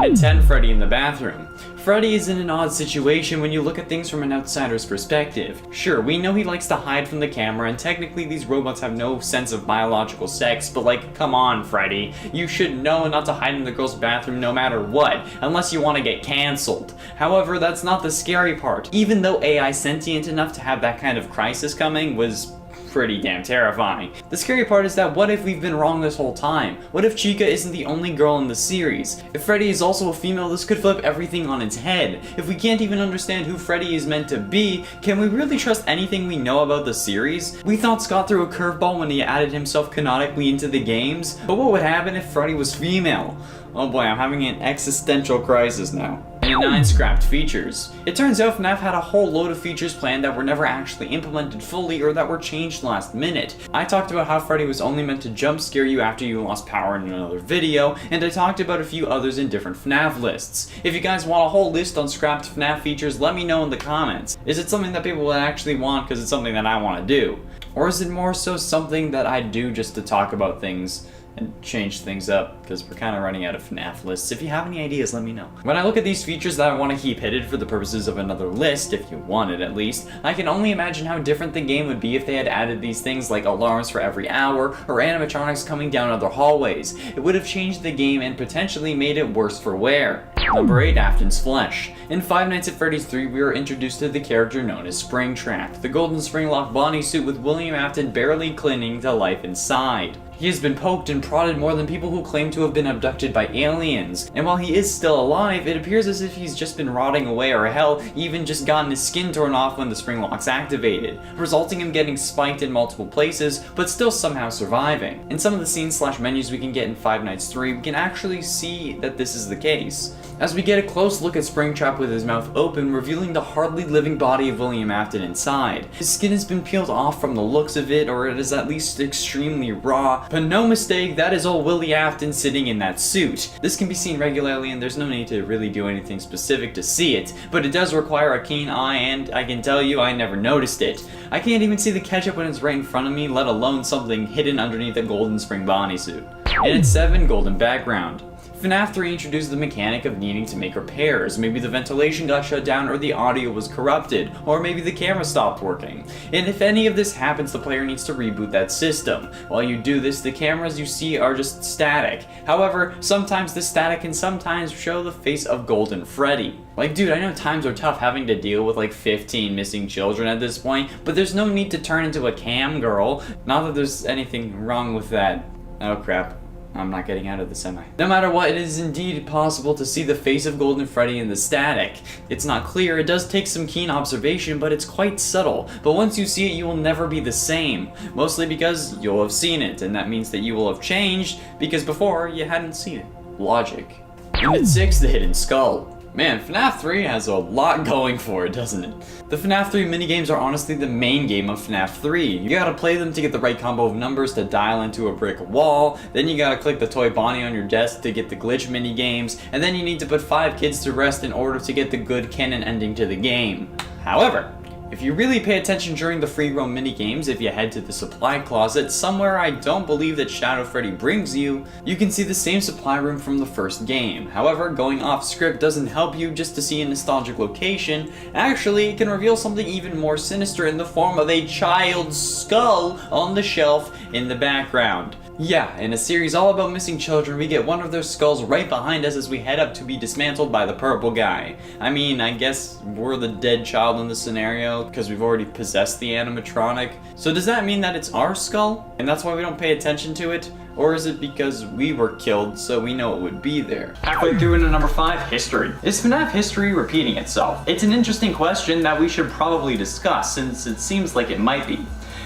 9 at 10 Freddy in the bathroom. Freddy is in an odd situation when you look at things from an outsider's perspective. Sure, we know he likes to hide from the camera, and technically these robots have no sense of biological sex, but like, come on, Freddy. You should know not to hide in the girl's bathroom no matter what, unless you want to get cancelled. However, that's not the scary part. Even though AI sentient enough to have that kind of crisis coming was pretty damn terrifying. The scary part is that what if we've been wrong this whole time? What if Chica isn't the only girl in the series? If Freddy is also a female, this could flip everything on its head. If we can't even understand who Freddy is meant to be, can we really trust anything we know about the series? We thought Scott threw a curveball when he added himself canonically into the games, but what would happen if Freddy was female? Oh boy, I'm having an existential crisis now. And 9 scrapped features. It turns out FNAF had a whole load of features planned that were never actually implemented fully or that were changed last minute. I talked about how Freddy was only meant to jump scare you after you lost power in another video, and I talked about a few others in different FNAF lists. If you guys want a whole list on scrapped FNAF features, let me know in the comments. Is it something that people would actually want because it's something that I want to do? Or is it more so something that I do just to talk about things and change things up, because we're kind of running out of FNAF lists. If you have any ideas, let me know. When I look at these features that I want to keep hidden for the purposes of another list, if you want it at least, I can only imagine how different the game would be if they had added these things like alarms for every hour, or animatronics coming down other hallways. It would have changed the game and potentially made it worse for wear. Number 8, Afton's Flesh. In Five Nights at Freddy's 3, we were introduced to the character known as Springtrap, the golden spring-lock bodysuit with William Afton barely clinging to life inside. He has been poked and prodded more than people who claim to have been abducted by aliens, and while he is still alive, it appears as if he's just been rotting away, or hell, even just gotten his skin torn off when the spring lock's activated, resulting in him getting spiked in multiple places, but still somehow surviving. In some of the scenes/menus we can get in Five Nights 3, we can actually see that this is the case, as we get a close look at Springtrap with his mouth open, revealing the hardly living body of William Afton inside. His skin has been peeled off from the looks of it, or it is at least extremely raw, but no mistake, that is old Willie Afton sitting in that suit. This can be seen regularly and there's no need to really do anything specific to see it, but it does require a keen eye, and I can tell you I never noticed it. I can't even see the ketchup when it's right in front of me, let alone something hidden underneath a golden spring bodysuit. And at 7, golden background. FNAF 3 introduced the mechanic of needing to make repairs. Maybe the ventilation got shut down, or the audio was corrupted, or maybe the camera stopped working. And if any of this happens, the player needs to reboot that system. While you do this, the cameras you see are just static. However, sometimes the static can sometimes show the face of Golden Freddy. Like, dude, I know times are tough having to deal with like 15 missing children at this point, but there's no need to turn into a cam girl. Not that there's anything wrong with that. Oh crap. I'm not getting out of the semi. No matter what, it is indeed possible to see the face of Golden Freddy in the static. It's not clear, it does take some keen observation, but it's quite subtle. But once you see it, you will never be the same. Mostly because you'll have seen it, and that means that you will have changed, because before, you hadn't seen it. Logic. And at 6, the Hidden Skull. Man, FNAF 3 has a lot going for it, doesn't it? The FNAF 3 minigames are honestly the main game of FNAF 3. You gotta play them to get the right combo of numbers to dial into a brick wall, then you gotta click the toy Bonnie on your desk to get the glitch minigames, and then you need to put 5 kids to rest in order to get the good canon ending to the game. However, if you really pay attention during the free roam minigames, if you head to the supply closet, somewhere I don't believe that Shadow Freddy brings you, you can see the same supply room from the first game. However, going off script doesn't help you just to see a nostalgic location. Actually, it can reveal something even more sinister in the form of a child's skull on the shelf in the background. Yeah, in a series all about missing children, we get one of their skulls right behind us as we head up to be dismantled by the purple guy. I mean, I guess we're the dead child in this scenario, because we've already possessed the animatronic. So does that mean that it's our skull, and that's why we don't pay attention to it? Or is it because we were killed, so we know it would be there? Halfway through into number 5, history. Is FNAF history repeating itself? It's an interesting question that we should probably discuss, since it seems like it might be.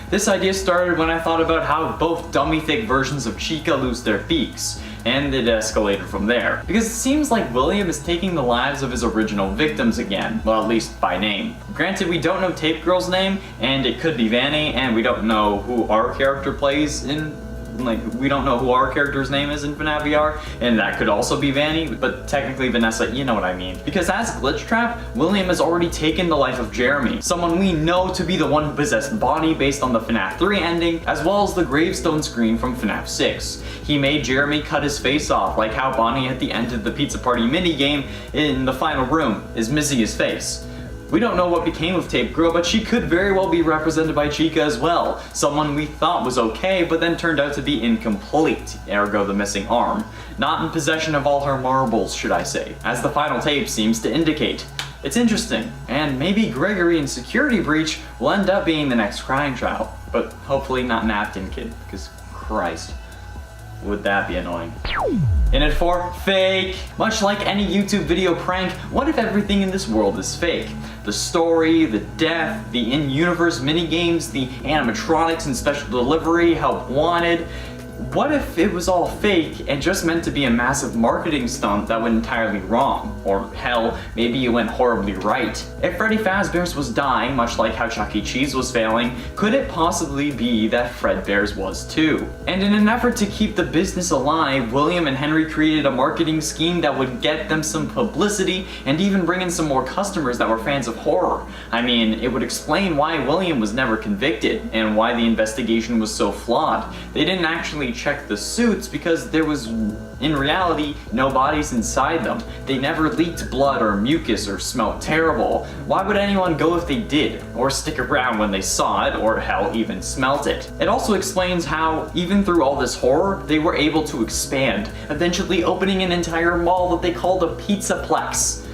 This idea started when I thought about how both dummy-thick versions of Chica lose their beaks, and it escalated from there. Because it seems like William is taking the lives of his original victims again, well, at least by name. Granted, we don't know Tape Girl's name, and it could be Vanny, and we don't know who our character plays in like, we don't know who our character's name is in FNAF VR, and that could also be Vanny, but technically Vanessa, you know what I mean. Because as Glitch Trap, William has already taken the life of Jeremy, someone we know to be the one who possessed Bonnie based on the FNAF 3 ending, as well as the gravestone screen from FNAF 6. He made Jeremy cut his face off, like how Bonnie at the end of the Pizza Party minigame in the final room is missing his face. We don't know what became of Tape Girl, but she could very well be represented by Chica as well, someone we thought was okay, but then turned out to be incomplete, ergo the missing arm. Not in possession of all her marbles, should I say, as the final tape seems to indicate. It's interesting, and maybe Gregory in Security Breach will end up being the next crime child, but hopefully not Napkin Kid, because Christ, would that be annoying. In it for fake. Much like any YouTube video prank, what if everything in this world is fake? The story, the death, the in-universe minigames, the animatronics and special delivery, help wanted. What if it was all fake and just meant to be a massive marketing stunt that went entirely wrong? Or hell, maybe it went horribly right. If Freddy Fazbear's was dying, much like how Chuck E. Cheese was failing, could it possibly be that Fredbear's was too? And in an effort to keep the business alive, William and Henry created a marketing scheme that would get them some publicity and even bring in some more customers that were fans of horror. I mean, it would explain why William was never convicted and why the investigation was so flawed. They didn't actually check the suits because there was, in reality, no bodies inside them. They never leaked blood or mucus or smelled terrible. Why would anyone go if they did? Or stick around when they saw it, or hell, even smelt it? It also explains how, even through all this horror, they were able to expand, eventually opening an entire mall that they called a Pizzaplex.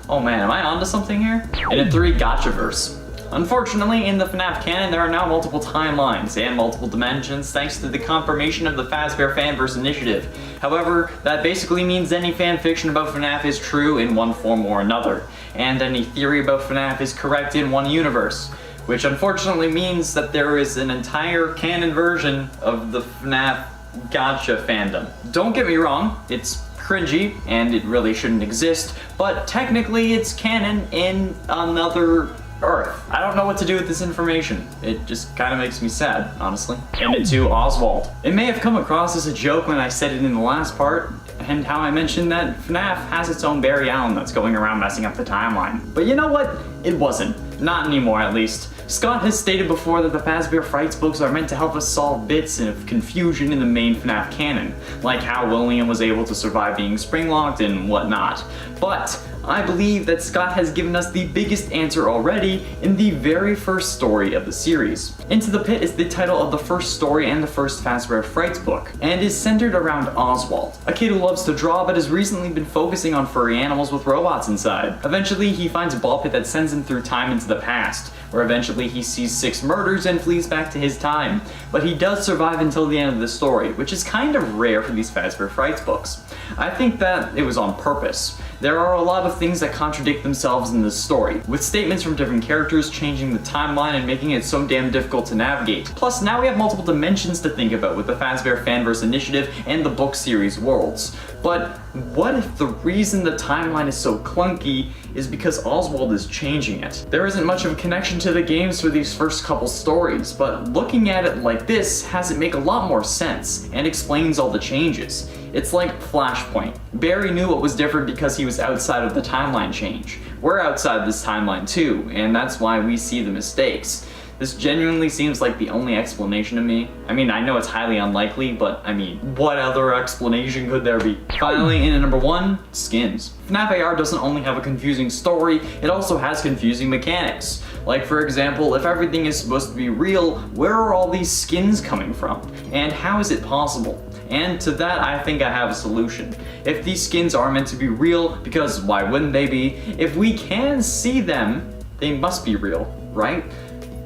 Oh man, am I onto something here? In a 3 Gotchaverse. Unfortunately, in the FNAF canon, there are now multiple timelines and multiple dimensions thanks to the confirmation of the Fazbear Fanverse initiative. However, that basically means any fanfiction about FNAF is true in one form or another, and any theory about FNAF is correct in one universe, which unfortunately means that there is an entire canon version of the FNAF Gotcha fandom. Don't get me wrong, it's cringy and it really shouldn't exist, but technically it's canon in another Earth. I don't know what to do with this information. It just kind of makes me sad, honestly. And it to Oswald. It may have come across as a joke when I said it in the last part, and how I mentioned that FNAF has its own Barry Allen that's going around messing up the timeline. But you know what? It wasn't. Not anymore, at least. Scott has stated before that the Fazbear Frights books are meant to help us solve bits of confusion in the main FNAF canon, like how William was able to survive being spring-locked and whatnot. But I believe that Scott has given us the biggest answer already in the very first story of the series. Into the Pit is the title of the first story and the first Fazbear Frights book, and is centered around Oswald, a kid who loves to draw but has recently been focusing on furry animals with robots inside. Eventually, he finds a ball pit that sends him through time into the past, where eventually he sees 6 murders and flees back to his time. But he does survive until the end of the story, which is kind of rare for these Fazbear Frights books. I think that it was on purpose. There are a lot of things that contradict themselves in this story, with statements from different characters changing the timeline and making it so damn difficult to navigate. Plus, now we have multiple dimensions to think about with the Fazbear Fanverse initiative and the book series worlds. But what if the reason the timeline is so clunky is because Oswald is changing it? There isn't much of a connection to the games for these first couple stories, but looking at it like this has it make a lot more sense and explains all the changes. It's like Flashpoint. Barry knew what was different because he was outside of the timeline change. We're outside this timeline too, and that's why we see the mistakes. This genuinely seems like the only explanation to me. I mean, I know it's highly unlikely, but I mean, what other explanation could there be? Finally, in at number 1, skins. FNAF AR doesn't only have a confusing story, it also has confusing mechanics. Like, for example, if everything is supposed to be real, where are all these skins coming from? And how is it possible? And to that, I think I have a solution. If these skins are meant to be real, because why wouldn't they be? If we can see them, they must be real, right?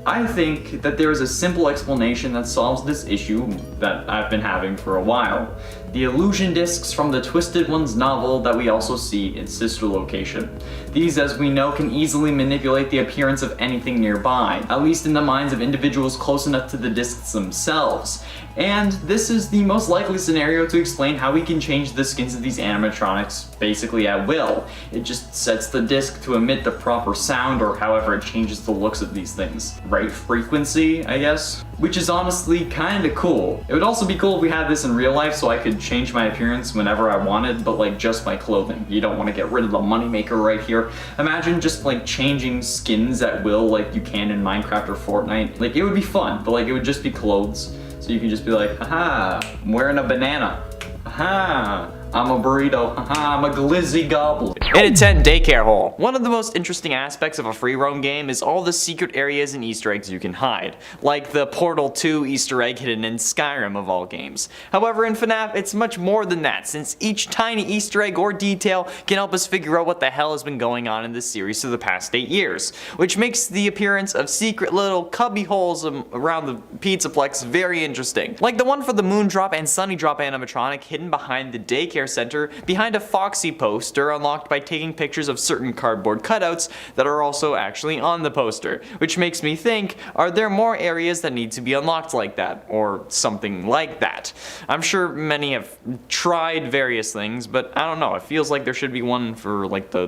I think that there is a simple explanation that solves this issue that I've been having for a while. The illusion discs from the Twisted Ones novel that we also see in Sister Location. These, as we know, can easily manipulate the appearance of anything nearby, at least in the minds of individuals close enough to the discs themselves. And this is the most likely scenario to explain how we can change the skins of these animatronics basically at will. It just sets the disc to emit the proper sound or however it changes the looks of these things. Right frequency, I guess? which is honestly kind of cool. It would also be cool if we had this in real life so I could change my appearance whenever I wanted, but like just my clothing. You don't want to get rid of the moneymaker right here. Imagine just like changing skins at will like you can in Minecraft or Fortnite. Like it would be fun, but like it would just be clothes. So you can just be like, haha, I'm wearing a banana. Haha, I'm a burrito. Haha, I'm a glizzy goblin. In a tent daycare hole. One of the most interesting aspects of a free roam game is all the secret areas and Easter eggs you can hide, like the Portal 2 Easter egg hidden in Skyrim of all games. However, in FNAF, it's much more than that, since each tiny Easter egg or detail can help us figure out what the hell has been going on in this series for the past 8 years, which makes the appearance of secret little cubby holes around the Pizzaplex very interesting. Like the one for the Moondrop and Sunnydrop animatronic hidden behind the daycare center behind a Foxy poster unlocked by taking pictures of certain cardboard cutouts that are also actually on the poster, which makes me think, are there more areas that need to be unlocked like that, or something like that? I'm sure many have tried various things, but I don't know, it feels like there should be one for like the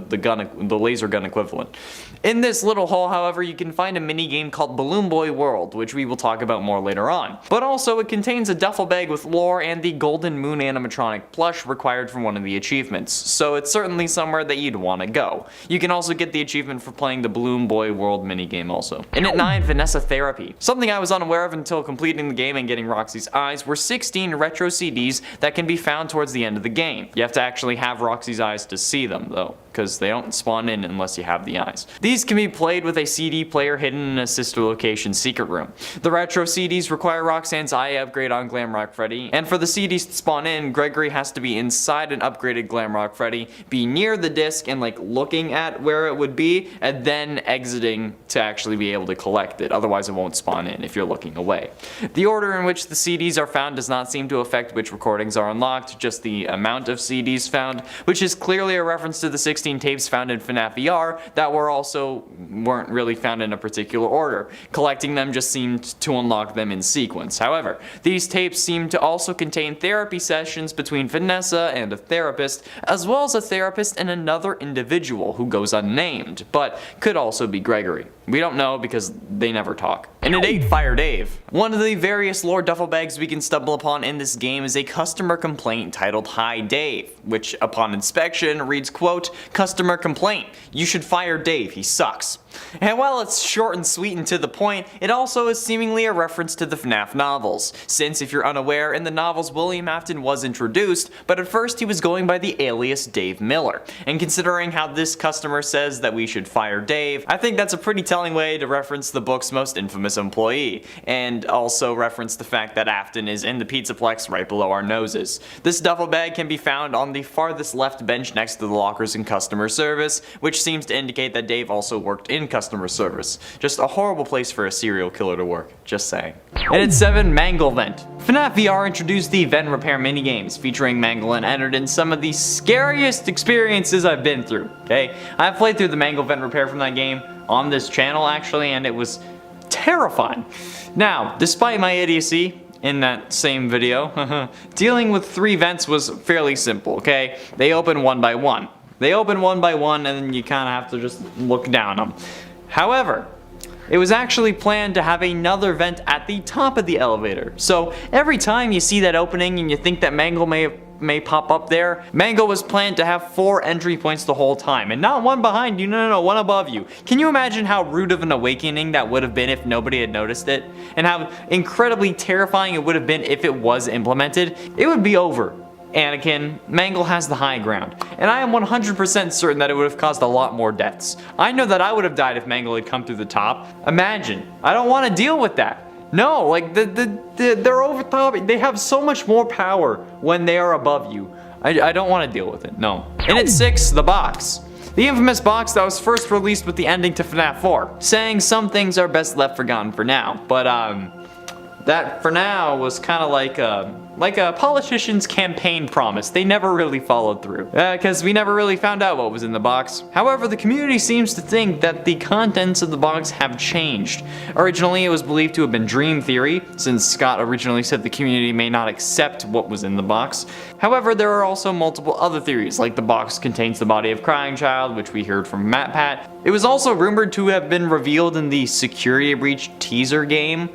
laser gun equivalent. In this little hole, however, you can find a mini game called Balloon Boy World, which we will talk about more later on. But also, it contains a duffel bag with lore and the Golden Moon animatronic plush required from one of the achievements, so it's certainly somewhere that you'd want to go. You can also get the achievement for playing the Balloon Boy World minigame also. And at 9, Vanessa Therapy. Something I was unaware of until completing the game and getting Roxy's eyes were 16 retro CDs that can be found towards the end of the game. You have to actually have Roxy's eyes to see them though, because they don't spawn in unless you have the eyes. These can be played with a CD player hidden in a sister location secret room. The retro CDs require Roxanne's eye upgrade on Glamrock Freddy, and for the CDs to spawn in, Gregory has to be inside an upgraded Glamrock Freddy, be near the disc and like looking at where it would be, and then exiting to actually be able to collect it, otherwise it won't spawn in if you're looking away. The order in which the CDs are found does not seem to affect which recordings are unlocked, just the amount of CDs found, which is clearly a reference to the 16 tapes found in FNAF VR that weren't really found in a particular order. Collecting them just seemed to unlock them in sequence. However, these tapes seem to also contain therapy sessions between Vanessa and a therapist, as well as a therapist and another individual who goes unnamed, but could also be Gregory. We don't know because they never talk. And at 8, Fire Dave. One of the various lore duffel bags we can stumble upon in this game is a customer complaint titled Hi Dave, which upon inspection reads, quote, "Customer complaint. You should fire Dave, he sucks." And while it's short and sweet and to the point, it also is seemingly a reference to the FNAF novels, since if you're unaware, in the novels William Afton was introduced, but at first he was going by the alias Dave Miller. And considering how this customer says that we should fire Dave, I think that's a pretty telling way to reference the book's most infamous employee, and also reference the fact that Afton is in the Pizzaplex right below our noses. This duffel bag can be found on the farthest left bench next to the lockers in customer service, which seems to indicate that Dave also worked in customer service. Just a horrible place for a serial killer to work, just saying. And at 7, Mangle Vent. FNAF VR introduced the vent repair minigames, featuring Mangle and entered in some of the scariest experiences I've been through, okay? I've played through the Mangle Vent repair from that game on this channel actually, and it was terrifying. Now, despite my idiocy in that same video, dealing with 3 vents was fairly simple, okay? They open one by one. And then you kind of have to just look down them. However, it was actually planned to have another vent at the top of the elevator. So every time you see that opening and you think that Mangle may pop up there, Mangle was planned to have 4 entry points the whole time, and not one behind you, no, one above you. Can you imagine how rude of an awakening that would have been if nobody had noticed it? And how incredibly terrifying it would have been if it was implemented? It would be over. Anakin, Mangle has the high ground, and I am 100% certain that it would have caused a lot more deaths. I know that I would have died if Mangle had come through the top. Imagine. I don't want to deal with that. No, like they're over top. They have so much more power when they are above you. I don't want to deal with it, no. And at 6, the box. The infamous box that was first released with the ending to FNAF 4, saying some things are best left forgotten for now. But that for now was kind of like a politician's campaign promise. They never really followed through, because we never really found out what was in the box. However, the community seems to think that the contents of the box have changed. Originally, it was believed to have been dream theory, since Scott originally said the community may not accept what was in the box. However, there are also multiple other theories, like the box contains the body of Crying Child, which we heard from MatPat. It was also rumored to have been revealed in the Security Breach teaser game,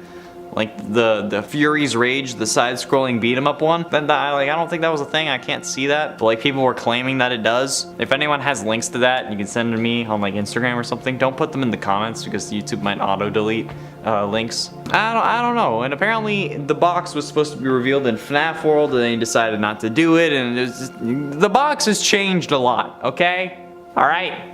like the Fury's Rage, the side-scrolling beat-em-up one. I don't think that was a thing. I can't see that, but like people were claiming that it does. If anyone has links to that, you can send them to me on like Instagram or something. Don't put them in the comments because YouTube might auto-delete links. I don't know. And apparently the box was supposed to be revealed in FNAF World, and they decided not to do it. And the box has changed a lot. Okay, all right,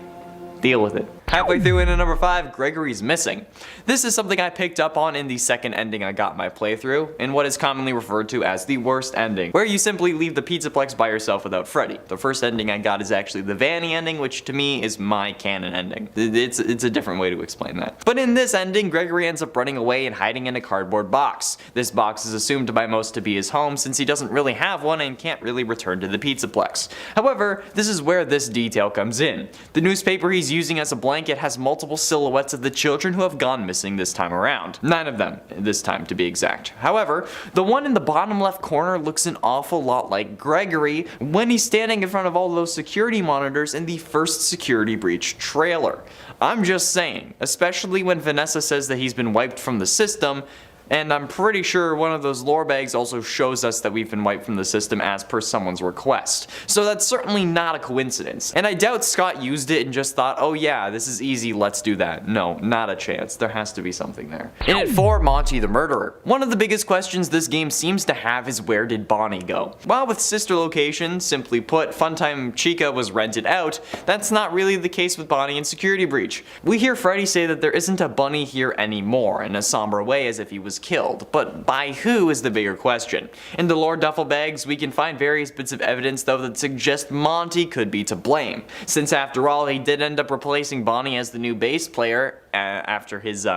deal with it. Halfway through into number 5, Gregory's missing. This is something I picked up on in the second ending I got in my playthrough, in what is commonly referred to as the worst ending, where you simply leave the Pizzaplex by yourself without Freddy. The first ending I got is actually the Vanny ending, which to me is my canon ending. It's a different way to explain that. But in this ending, Gregory ends up running away and hiding in a cardboard box. This box is assumed by most to be his home since he doesn't really have one and can't really return to the Pizzaplex. However, this is where this detail comes in. The newspaper he's using as a blanket has multiple silhouettes of the children who have gone missing this time around. 9 of them this time, to be exact. However, the one in the bottom left corner looks an awful lot like Gregory when he's standing in front of all those security monitors in the first security breach trailer. I'm just saying, especially when Vanessa says that he's been wiped from the system. And I'm pretty sure one of those lore bags also shows us that we've been wiped from the system as per someone's request. So that's certainly not a coincidence. And I doubt Scott used it and just thought, oh yeah, this is easy, let's do that. No, not a chance. There has to be something there. In at 4, Monty the Murderer. One of the biggest questions this game seems to have is where did Bonnie go? While with sister location, simply put, Funtime Chica was rented out, that's not really the case with Bonnie in Security Breach. We hear Freddy say that there isn't a bunny here anymore in a somber way as if he was killed, but by who is the bigger question. In the lore duffel bags, we can find various bits of evidence though that suggest Monty could be to blame, since after all he did end up replacing Bonnie as the new bass player after his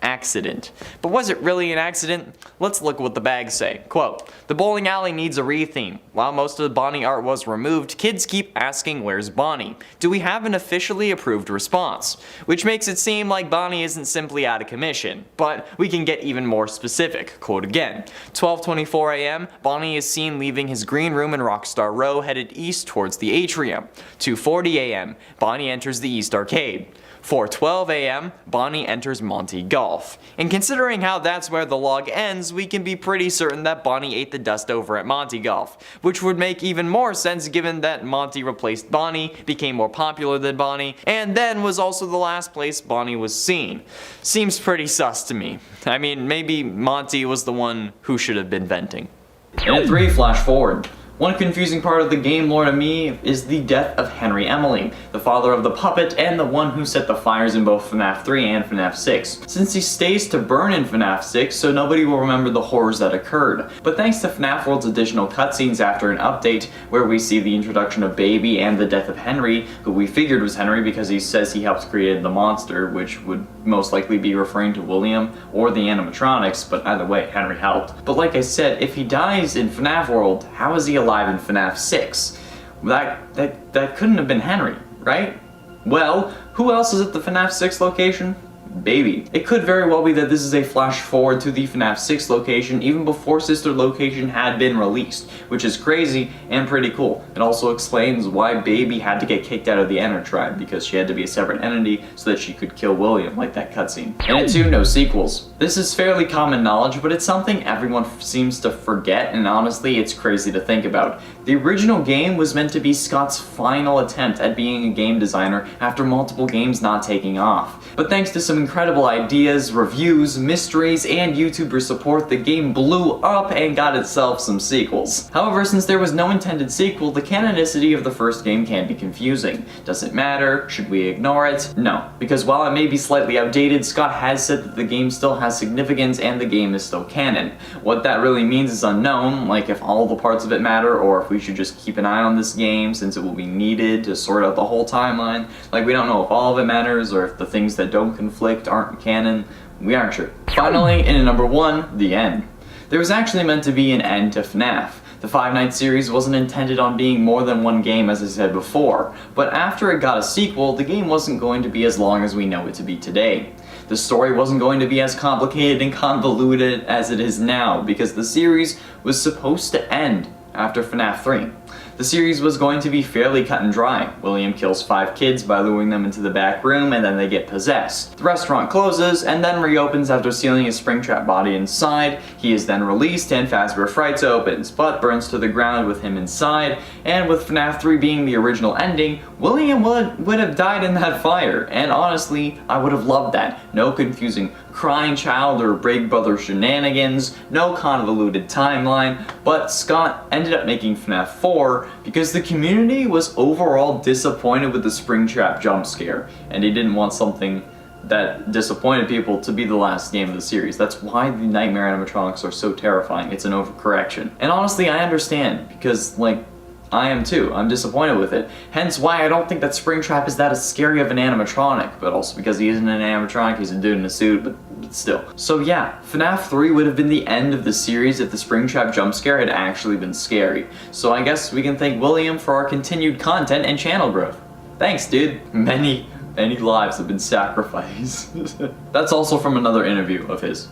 accident. But was it really an accident? Let's look what the bags say. Quote, "The bowling alley needs a retheme. While most of the Bonnie art was removed, kids keep asking where's Bonnie? Do we have an officially approved response?" Which makes it seem like Bonnie isn't simply out of commission. But we can get even more specific. Quote again, 12:24 a.m. Bonnie is seen leaving his green room in Rockstar Row headed east towards the atrium. 2:40 a.m. Bonnie enters the East Arcade. 4:12 a.m. Bonnie enters Monty Golf. And considering how that's where the log ends, we can be pretty certain that Bonnie ate the dust over at Monty Golf, which would make even more sense given that Monty replaced Bonnie, became more popular than Bonnie, and then was also the last place Bonnie was seen. Seems pretty sus to me. I mean, maybe Monty was the one who should have been venting. And at 3, flash forward. One confusing part of the game lore to me is the death of Henry Emily, the father of the puppet and the one who set the fires in both FNAF 3 and FNAF 6. Since he stays to burn in FNAF 6, so nobody will remember the horrors that occurred. But thanks to FNAF World's additional cutscenes after an update, where we see the introduction of Baby and the death of Henry, who we figured was Henry because he says he helped create the monster, which would most likely be referring to William or the animatronics, but either way, Henry helped. But like I said, if he dies in FNAF World, how is he alive in FNAF 6? That couldn't have been Henry, right? Well, who else is at the FNAF 6 location? Baby. It could very well be that this is a flash forward to the FNAF 6 location even before sister location had been released, which is crazy and pretty cool. It also explains why Baby had to get kicked out of the Enter tribe, because she had to be a separate entity so that she could kill William, like that cutscene. And at 2, no sequels. This is fairly common knowledge, but it's something everyone seems to forget, and honestly, it's crazy to think about. The original game was meant to be Scott's final attempt at being a game designer after multiple games not taking off. But thanks to some incredible ideas, reviews, mysteries, and YouTuber support, the game blew up and got itself some sequels. However, since there was no intended sequel, the canonicity of the first game can be confusing. Does it matter? Should we ignore it? No, because while it may be slightly outdated, Scott has said that the game still has significance and the game is still canon. What that really means is unknown, like if all the parts of it matter, or if we should just keep an eye on this game since it will be needed to sort out the whole timeline. Like, we don't know if all of it matters or if the things that don't conflict aren't canon. We aren't sure. Finally, in number 1, the end. There was actually meant to be an end to FNAF. The Five Nights series wasn't intended on being more than one game, as I said before, but after it got a sequel, the game wasn't going to be as long as we know it to be today. The story wasn't going to be as complicated and convoluted as it is now, because the series was supposed to end after FNAF 3. The series was going to be fairly cut and dry. William kills 5 kids by luring them into the back room, and then they get possessed. The restaurant closes and then reopens after sealing his Springtrap body inside. He is then released and Fazbear Frights opens, but burns to the ground with him inside, and with FNAF 3 being the original ending, William would have died in that fire, and honestly, I would have loved that. No confusing crying child or Big Brother shenanigans, no convoluted timeline, but Scott ended up making FNAF 4 because the community was overall disappointed with the Springtrap jump scare, and he didn't want something that disappointed people to be the last game of the series. That's why the nightmare animatronics are so terrifying. It's an overcorrection. And honestly, I understand, because, like, I am too. I'm disappointed with it. Hence why I don't think that Springtrap is that as scary of an animatronic, but also because he isn't an animatronic, he's a dude in a suit, but still. So yeah, FNAF 3 would have been the end of the series if the Springtrap jump scare had actually been scary. So I guess we can thank William for our continued content and channel growth. Thanks, dude. Many lives have been sacrificed. That's also from another interview of his,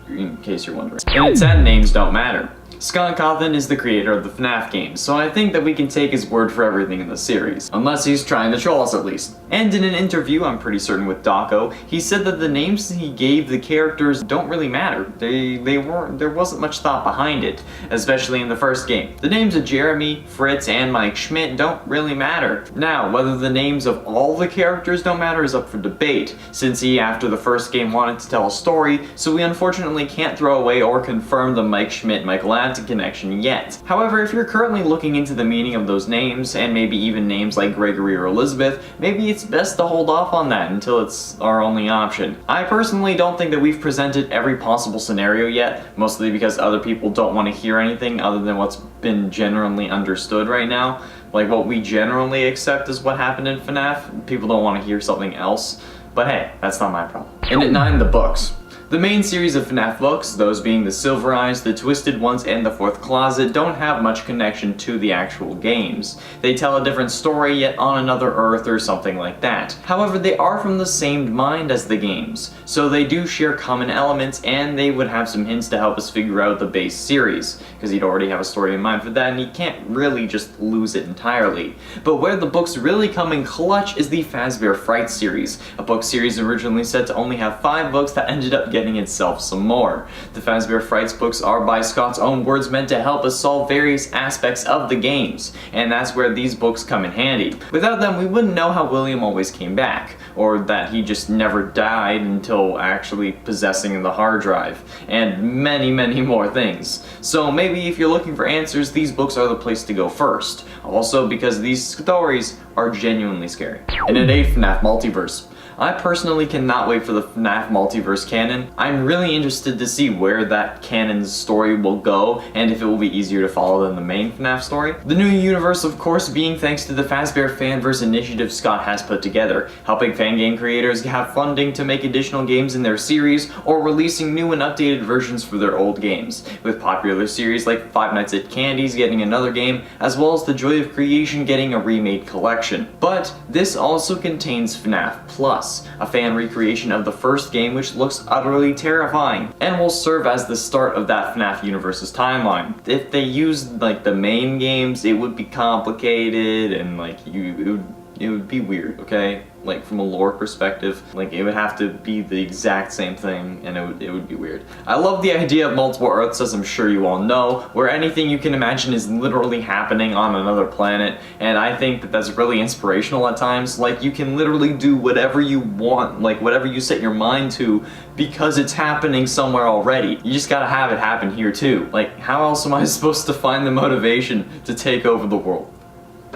in case you're wondering. And it said names don't matter. Scott Cawthon is the creator of the FNAF games, so I think that we can take his word for everything in the series. Unless he's trying to troll us at least. And in an interview, I'm pretty certain with Daco, he said that the names he gave the characters don't really matter. There wasn't much thought behind it, especially in the first game. The names of Jeremy, Fritz, and Mike Schmidt don't really matter. Now, whether the names of all the characters don't matter is up for debate, since he, after the first game, wanted to tell a story, so we unfortunately can't throw away or confirm the Mike Schmidt-Michelangelo connection yet. However, if you're currently looking into the meaning of those names, and maybe even names like Gregory or Elizabeth, maybe it's best to hold off on that until it's our only option. I personally don't think that we've presented every possible scenario yet, mostly because other people don't want to hear anything other than what's been generally understood right now. Like what we generally accept as what happened in FNAF, people don't want to hear something else, but hey, that's not my problem. And at 9, the books. The main series of FNAF books, those being the Silver Eyes, the Twisted Ones, and the Fourth Closet, don't have much connection to the actual games. They tell a different story, yet on another Earth or something like that. However, they are from the same mind as the games, so they do share common elements, and they would have some hints to help us figure out the base series, because he'd already have a story in mind for that, and he can't really just lose it entirely. But where the books really come in clutch is the Fazbear Frights series, a book series originally said to only have 5 books that ended up getting itself some more. The Fazbear Frights books are, by Scott's own words, meant to help us solve various aspects of the games, and that's where these books come in handy. Without them, we wouldn't know how William always came back, or that he just never died until actually possessing the hard drive, and many more things. So maybe if you're looking for answers, these books are the place to go first. Also because these stories are genuinely scary. And at 8, FNAF Multiverse. I personally cannot wait for the FNAF Multiverse canon. I'm really interested to see where that canon's story will go, and if it will be easier to follow than the main FNAF story. The new universe, of course, being thanks to the Fazbear Fanverse initiative Scott has put together, helping fan game creators have funding to make additional games in their series, or releasing new and updated versions for their old games, with popular series like Five Nights at Candy's getting another game, as well as the Joy of Creation getting a remade collection. But this also contains FNAF Plus, a fan recreation of the first game which looks utterly terrifying, and will serve as the start of that FNAF universe's timeline. If they used like the main games, it would be complicated and like it would be weird, okay? Like from a lore perspective, like it would have to be the exact same thing, and it would be weird. I love the idea of multiple Earths, as I'm sure you all know, where anything you can imagine is literally happening on another planet, and I think that that's really inspirational at times. Like you can literally do whatever you want, like whatever you set your mind to, because it's happening somewhere already. You just gotta have it happen here too. Like how else am I supposed to find the motivation to take over the world?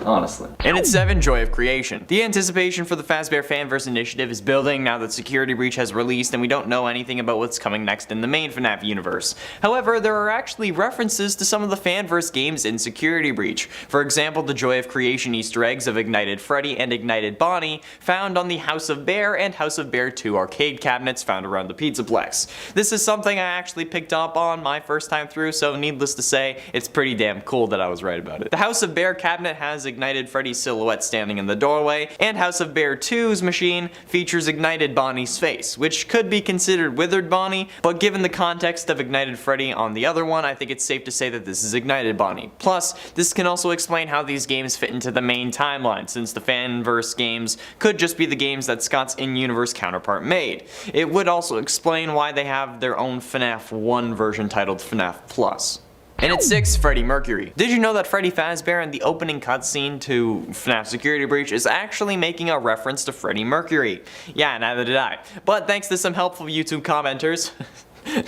Honestly. And at 7, Joy of Creation. The anticipation for the Fazbear Fanverse initiative is building now that Security Breach has released and we don't know anything about what's coming next in the main FNAF universe. However, there are actually references to some of the Fanverse games in Security Breach. For example, the Joy of Creation Easter eggs of Ignited Freddy and Ignited Bonnie found on the House of Bear and House of Bear 2 arcade cabinets found around the Pizzaplex. This is something I actually picked up on my first time through, so needless to say, it's pretty damn cool that I was right about it. The House of Bear cabinet has ignited Freddy's silhouette standing in the doorway, and House of Bear 2's machine features ignited Bonnie's face, which could be considered withered Bonnie, but given the context of ignited Freddy on the other one, I think it's safe to say that this is ignited Bonnie. Plus, this can also explain how these games fit into the main timeline, since the Fanverse games could just be the games that Scott's in-universe counterpart made. It would also explain why they have their own FNAF 1 version titled FNAF Plus. And at 6, Freddie Mercury. Did you know that Freddy Fazbear in the opening cutscene to FNAF Security Breach is actually making a reference to Freddie Mercury? Yeah, neither did I. But thanks to some helpful YouTube commenters,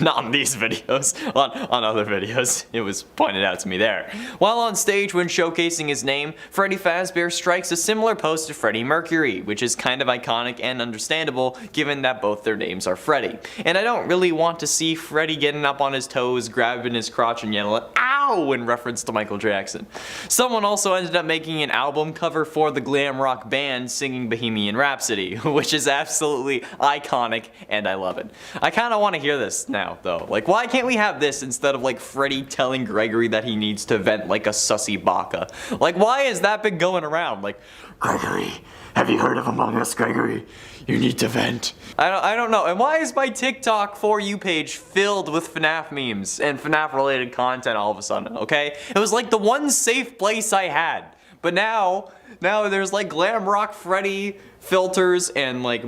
not on these videos, on other videos, it was pointed out to me there. While on stage when showcasing his name, Freddy Fazbear strikes a similar pose to Freddie Mercury, which is kind of iconic and understandable given that both their names are Freddy. And I don't really want to see Freddy getting up on his toes, grabbing his crotch and yelling, "Ow!" in reference to Michael Jackson. Someone also ended up making an album cover for the glam rock band singing Bohemian Rhapsody, which is absolutely iconic and I love it. I kind of want to hear this now though. Like, why can't we have this instead of like Freddy telling Gregory that he needs to vent like a sussy baka? Like, why has that been going around? Like, Gregory, have you heard of Among Us, Gregory? You need to vent. I don't know. And why is my TikTok For You page filled with FNAF memes and FNAF related content all of a sudden, okay? It was like the one safe place I had. But now there's like glam rock Freddy filters and like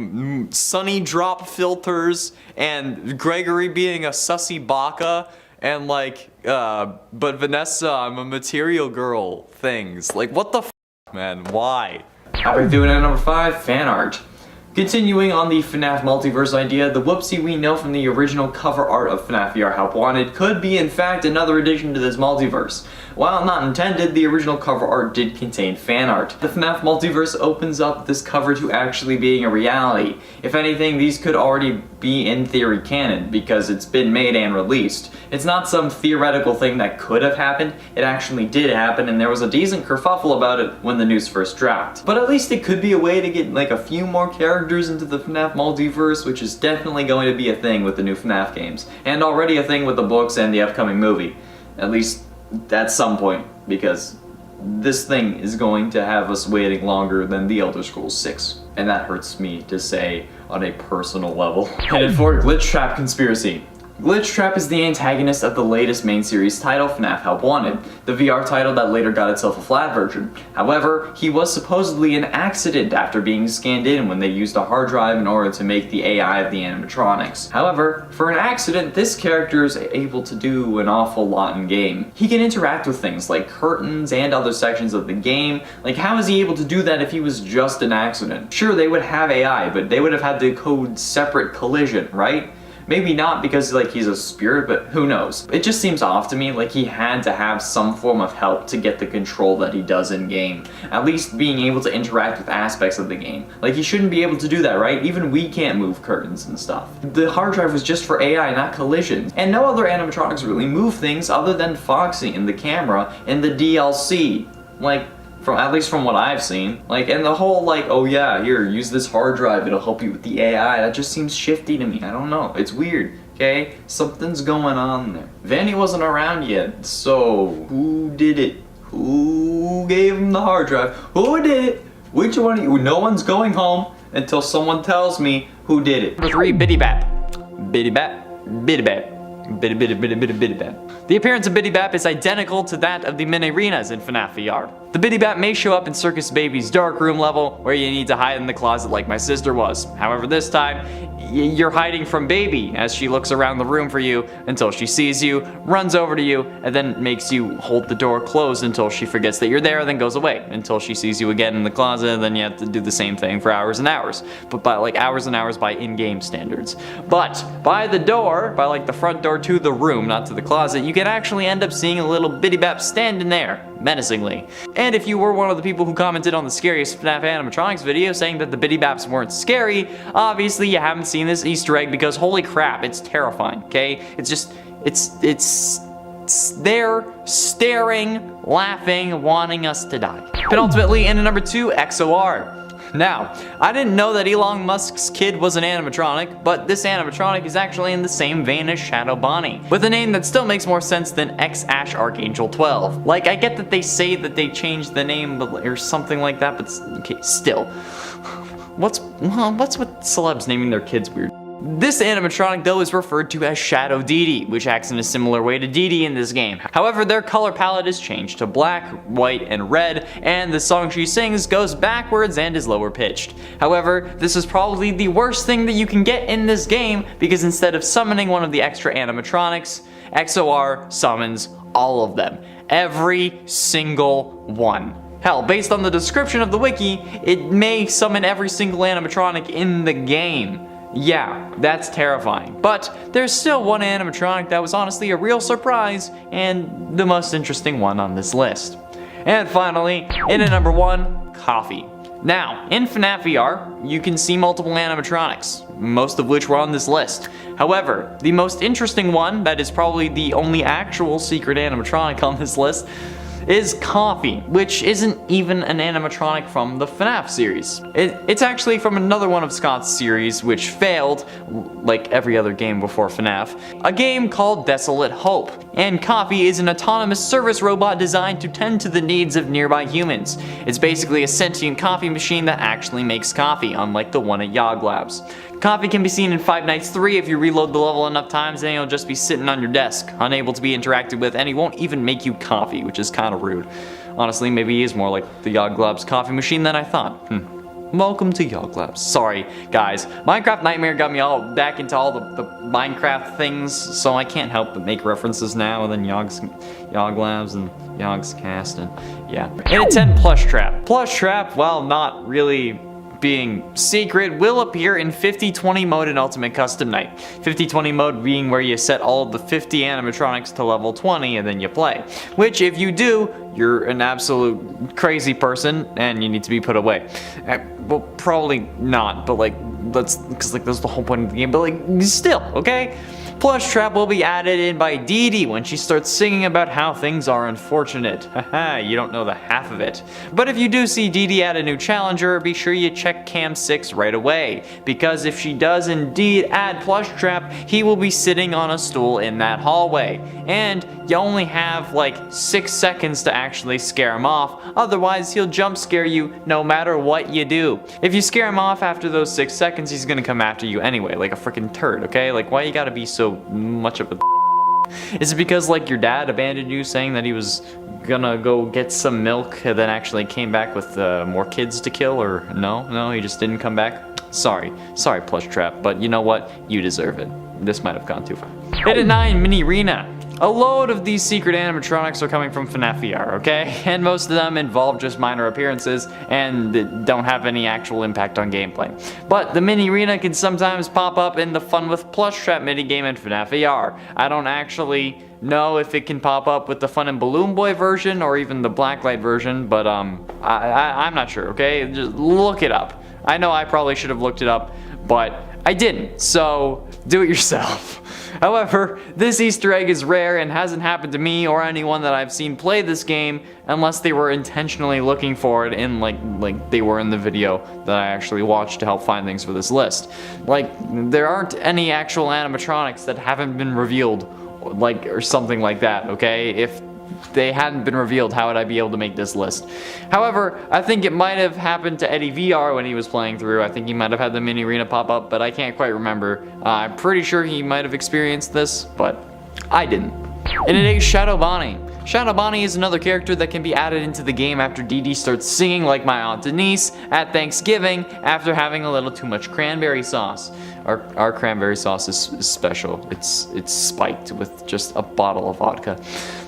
sunny drop filters and Gregory being a sussy baka and like but Vanessa, I'm a material girl things. Like, what the f, man? Why? We're doing at number 5, fan art. Continuing on the FNAF multiverse idea, the whoopsie we know from the original cover art of FNAF VR Help Wanted could be in fact another addition to this multiverse. While not intended, the original cover art did contain fan art. The FNAF multiverse opens up this cover to actually being a reality. If anything, these could already be in theory canon, because it's been made and released. It's not some theoretical thing that could have happened, it actually did happen, and there was a decent kerfuffle about it when the news first dropped. But at least it could be a way to get like a few more characters into the FNAF multiverse, which is definitely going to be a thing with the new FNAF games, and already a thing with the books and the upcoming movie. At least at some point, because this thing is going to have us waiting longer than The Elder Scrolls 6. And that hurts me to say on a personal level. Headed for Glitch Trap Conspiracy. Glitch Trap is the antagonist of the latest main series title, FNAF Help Wanted, the VR title that later got itself a flat version. However, he was supposedly an accident after being scanned in when they used a hard drive in order to make the AI of the animatronics. However, for an accident, this character is able to do an awful lot in game. He can interact with things like curtains and other sections of the game. Like, how is he able to do that if he was just an accident? Sure, they would have AI, but they would have had to code separate collision, right? Maybe not because like he's a spirit, but who knows. It just seems off to me like he had to have some form of help to get the control that he does in game. At least being able to interact with aspects of the game. Like, he shouldn't be able to do that, right? Even we can't move curtains and stuff. The hard drive was just for AI, not collisions. And no other animatronics really move things other than Foxy and the camera and the DLC. Like, at least from what I've seen. Like, and the whole like, oh yeah, here, use this hard drive, it'll help you with the AI, that just seems shifty to me. I don't know, it's weird, okay? Something's going on there. Vanny wasn't around yet, so who did it? Who gave him the hard drive? Who did it? Which one of you? No one's going home until someone tells me who did it. Number 3, Biddy Bap. Biddy Bap, Biddy Bap. Biddy Bap. The appearance of Biddy Bap is identical to that of the mini-arenas in FNAF VR. The Biddy Bap may show up in Circus Baby's darkroom level, where you need to hide in the closet like my sister was. However, this time, you're hiding from Baby as she looks around the room for you until she sees you, runs over to you, and then makes you hold the door closed until she forgets that you're there, then goes away until she sees you again in the closet, and then you have to do the same thing for hours and hours. But by like hours and hours by in-game standards. But by the door, by like the front door to the room, not to the closet, you can actually end up seeing a little Biddy Bap standing there, menacingly. And if you were one of the people who commented on the scariest FNAF animatronics video saying that the Biddy Baps weren't scary, obviously you haven't seen this Easter egg because holy crap, it's terrifying, okay? It's just, it's there, staring, laughing, wanting us to die. Penultimately, and at number 2, XOR. Now, I didn't know that Elon Musk's kid was an animatronic, but this animatronic is actually in the same vein as Shadow Bonnie, with a name that still makes more sense than X-Ash Archangel 12. Like, I get that they say that they changed the name or something like that, but okay, still. What's with celebs naming their kids weird? This animatronic though is referred to as Shadow Dee Dee, which acts in a similar way to Dee Dee in this game. However, their color palette is changed to black, white, and red, and the song she sings goes backwards and is lower pitched. However, this is probably the worst thing that you can get in this game, because instead of summoning one of the extra animatronics, XOR summons all of them. Every single one. Hell, based on the description of the wiki, it may summon every single animatronic in the game. Yeah, that's terrifying. But there's still one animatronic that was honestly a real surprise and the most interesting one on this list. And finally, in at number 1, Coffee. Now, in FNAF VR, you can see multiple animatronics, most of which were on this list. However, the most interesting one, that is probably the only actual secret animatronic on this list, is Coffee, which isn't even an animatronic from the FNAF series. It's actually from another one of Scott's series, which failed, like every other game before FNAF, a game called Desolate Hope. And Coffee is an autonomous service robot designed to tend to the needs of nearby humans. It's basically a sentient coffee machine that actually makes coffee, unlike the one at Yog Labs. Coffee can be seen in Five Nights 3 if you reload the level enough times, and he'll just be sitting on your desk, unable to be interacted with, and he won't even make you coffee, which is kind of rude. Honestly, maybe he is more like the Yog Labs coffee machine than I thought. Welcome to Yog Labs. Sorry, guys. Minecraft Nightmare got me all back into all the Minecraft things, so I can't help but make references now, and then Yog Labs and Yog's Cast, and yeah. And at 10, Plush Trap. Plush Trap, while not really being secret, will appear in 50-20 mode in Ultimate Custom Night. 50-20 mode being where you set all of the 50 animatronics to level 20 and then you play. Which, if you do, you're an absolute crazy person and you need to be put away. Well, probably not, but like, because like that's the whole point of the game, but like, still, okay? Plush Trap will be added in by Dee Dee when she starts singing about how things are unfortunate. Haha, you don't know the half of it. But if you do see Dee Dee add a new challenger, be sure you check Cam 6 right away, because if she does indeed add Plush Trap, he will be sitting on a stool in that hallway. And you only have like 6 seconds to actually scare him off, otherwise he'll jump scare you no matter what you do. If you scare him off after those 6 seconds, he's gonna come after you anyway, like a freaking turd, okay? Like, why you gotta be so much of a Is it because like your dad abandoned you saying that he was gonna go get some milk and then actually came back with more kids to kill, or no, he just didn't come back? Sorry Plush Trap, but you know what? You deserve it. This might have gone too far. Hit at 9, Mini Rena. A load of these secret animatronics are coming from FNAF VR, okay? And most of them involve just minor appearances and don't have any actual impact on gameplay. But the Mini Rena can sometimes pop up in the Fun with Plush Trap minigame in FNAF VR. I don't actually know if it can pop up with the Fun and Balloon Boy version or even the Blacklight version, but I'm not sure, okay? Just look it up. I know I probably should have looked it up, but I didn't, so do it yourself. However, this Easter egg is rare and hasn't happened to me or anyone that I've seen play this game unless they were intentionally looking for it in like they were in the video that I actually watched to help find things for this list. Like, there aren't any actual animatronics that haven't been revealed, like, or something like that, okay? If they hadn't been revealed, how would I be able to make this list? However, I think it might have happened to Eddie VR when he was playing through. I think he might have had the Mini Arena pop up, but I can't quite remember. I'm pretty sure he might have experienced this, but I didn't. And it is Shadow Bonnie. Shadow Bonnie is another character that can be added into the game after Dee Dee starts singing like my Aunt Denise at Thanksgiving after having a little too much cranberry sauce. Our cranberry sauce is special. It's spiked with just a bottle of vodka.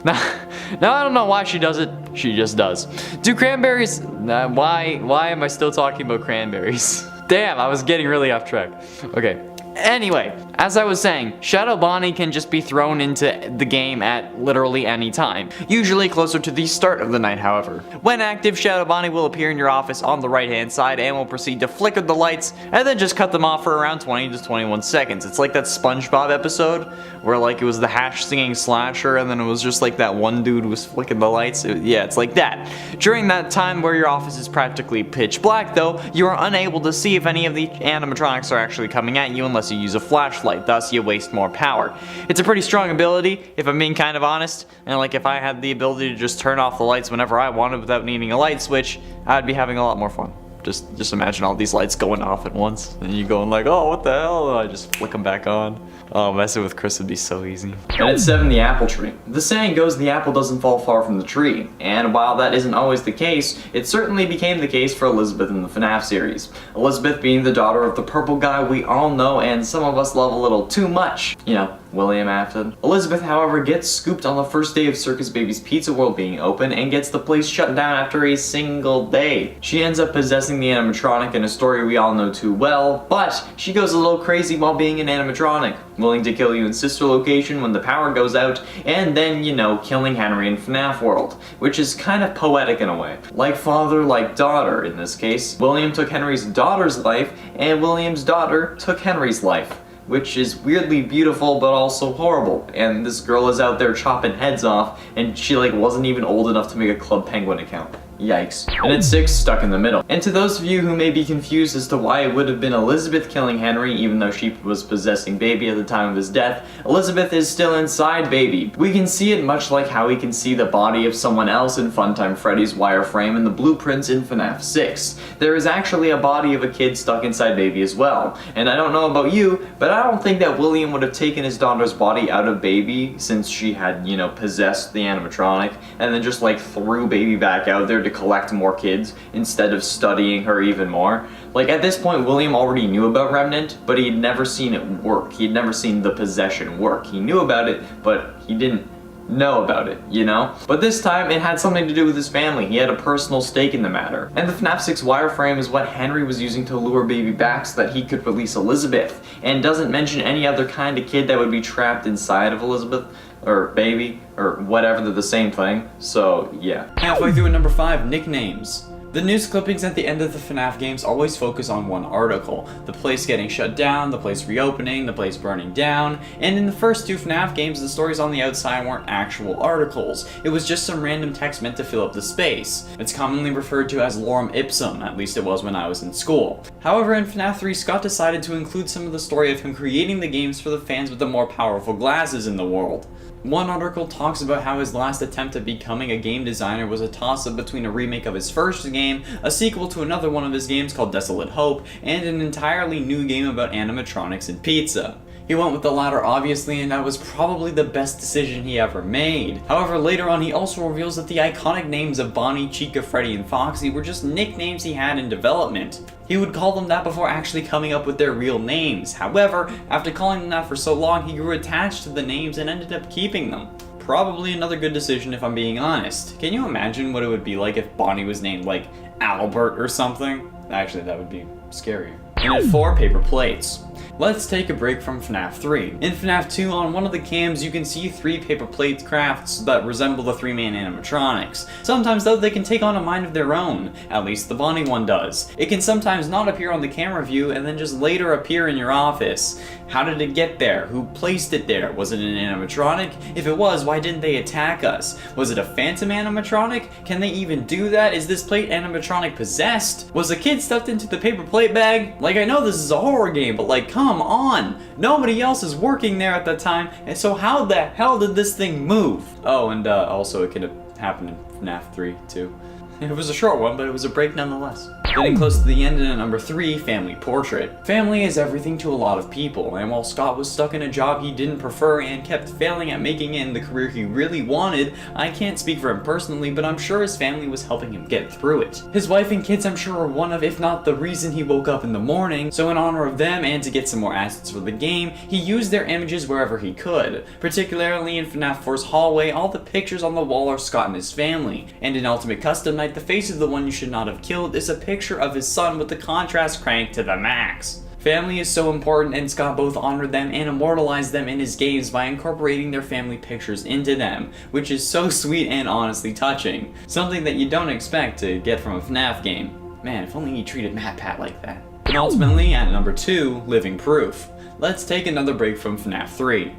Now I don't know why she does it. She just does. Do cranberries? Why am I still talking about cranberries? Damn, I was getting really off track. Okay. Anyway, as I was saying, Shadow Bonnie can just be thrown into the game at literally any time, usually closer to the start of the night, however. When active, Shadow Bonnie will appear in your office on the right hand side and will proceed to flicker the lights and then just cut them off for around 20 to 21 seconds. It's like that SpongeBob episode where like it was the hash singing slasher and then it was just like that one dude was flicking the lights. Yeah, it's like that. During that time where your office is practically pitch black though, you are unable to see if any of the animatronics are actually coming at you unless you use a flashlight, thus you waste more power. It's a pretty strong ability, if I'm being kind of honest, and like if I had the ability to just turn off the lights whenever I wanted without needing a light switch, I'd be having a lot more fun. Just imagine all these lights going off at once, and you going like, oh, what the hell? And I just flick them back on. Oh, messing with Chris would be so easy. And at 7, the apple tree. The saying goes the apple doesn't fall far from the tree, and while that isn't always the case, it certainly became the case for Elizabeth in the FNAF series. Elizabeth being the daughter of the purple guy we all know and some of us love a little too much. You know, William Afton. Elizabeth, however, gets scooped on the first day of Circus Baby's Pizza World being open and gets the place shut down after a single day. She ends up possessing the animatronic in a story we all know too well, but she goes a little crazy while being an animatronic, willing to kill you in sister location when the power goes out, and then, you know, killing Henry in FNAF World, which is kind of poetic in a way. Like father, like daughter in this case. William took Henry's daughter's life, and William's daughter took Henry's life, which is weirdly beautiful but also horrible. And this girl is out there chopping heads off, and she like wasn't even old enough to make a Club Penguin account. Yikes. And at 6, stuck in the middle. And to those of you who may be confused as to why it would have been Elizabeth killing Henry even though she was possessing Baby at the time of his death, Elizabeth is still inside Baby. We can see it much like how we can see the body of someone else in Funtime Freddy's wireframe and the blueprints in FNAF 6. There is actually a body of a kid stuck inside Baby as well. And I don't know about you, but I don't think that William would have taken his daughter's body out of Baby since she had, you know, possessed the animatronic and then just like threw Baby back out there to collect more kids instead of studying her even more. Like at this point, William already knew about Remnant, but he had never seen it work. He had never seen the possession work. He knew about it, but he didn't know about it, you know? But this time, it had something to do with his family. He had a personal stake in the matter. And the FNAF 6 wireframe is what Henry was using to lure Baby back so that he could release Elizabeth, and doesn't mention any other kind of kid that would be trapped inside of Elizabeth, or Baby, or whatever, they're the same thing. So, yeah. Halfway through at number 5, nicknames. The news clippings at the end of the FNAF games always focus on one article. The place getting shut down, the place reopening, the place burning down, and in the first 2 FNAF games, the stories on the outside weren't actual articles. It was just some random text meant to fill up the space. It's commonly referred to as lorem ipsum, at least it was when I was in school. However, in FNAF 3, Scott decided to include some of the story of him creating the games for the fans with the more powerful glasses in the world. One article talks about how his last attempt at becoming a game designer was a toss-up between a remake of his first game, a sequel to another one of his games called Desolate Hope, and an entirely new game about animatronics and pizza. He went with the latter obviously, and that was probably the best decision he ever made. However, later on he also reveals that the iconic names of Bonnie, Chica, Freddy, and Foxy were just nicknames he had in development. He would call them that before actually coming up with their real names. However, after calling them that for so long, he grew attached to the names and ended up keeping them. Probably another good decision if I'm being honest. Can you imagine what it would be like if Bonnie was named like Albert or something? Actually, that would be scary. And at 4, paper plates. Let's take a break from FNAF 3. In FNAF 2, on one of the cams, you can see 3 paper plate crafts that resemble the 3 main animatronics. Sometimes though, they can take on a mind of their own. At least the Bonnie one does. It can sometimes not appear on the camera view and then just later appear in your office. How did it get there? Who placed it there? Was it an animatronic? If it was, why didn't they attack us? Was it a phantom animatronic? Can they even do that? Is this plate animatronic possessed? Was a kid stuffed into the paper plate bag? Like, I know this is a horror game, but like, come on! Nobody else is working there at that time, and so how the hell did this thing move? Oh, and also it could have happened in FNAF 3 too. It was a short one, but it was a break nonetheless. Getting close to the end, and at number 3, family portrait. Family is everything to a lot of people, and while Scott was stuck in a job he didn't prefer and kept failing at making it in the career he really wanted, I can't speak for him personally, but I'm sure his family was helping him get through it. His wife and kids I'm sure are one of, if not the reason he woke up in the morning, so in honor of them and to get some more assets for the game, he used their images wherever he could. Particularly in FNAF 4's hallway, all the pictures on the wall are Scott and his family, and in Ultimate Custom Night, the face of the one you should not have killed is a picture of his son with the contrast cranked to the max. Family is so important, and Scott both honored them and immortalized them in his games by incorporating their family pictures into them, which is so sweet and honestly touching. Something that you don't expect to get from a FNAF game. Man, if only he treated MatPat like that. And ultimately, at number 2, Living Proof. Let's take another break from FNAF 3.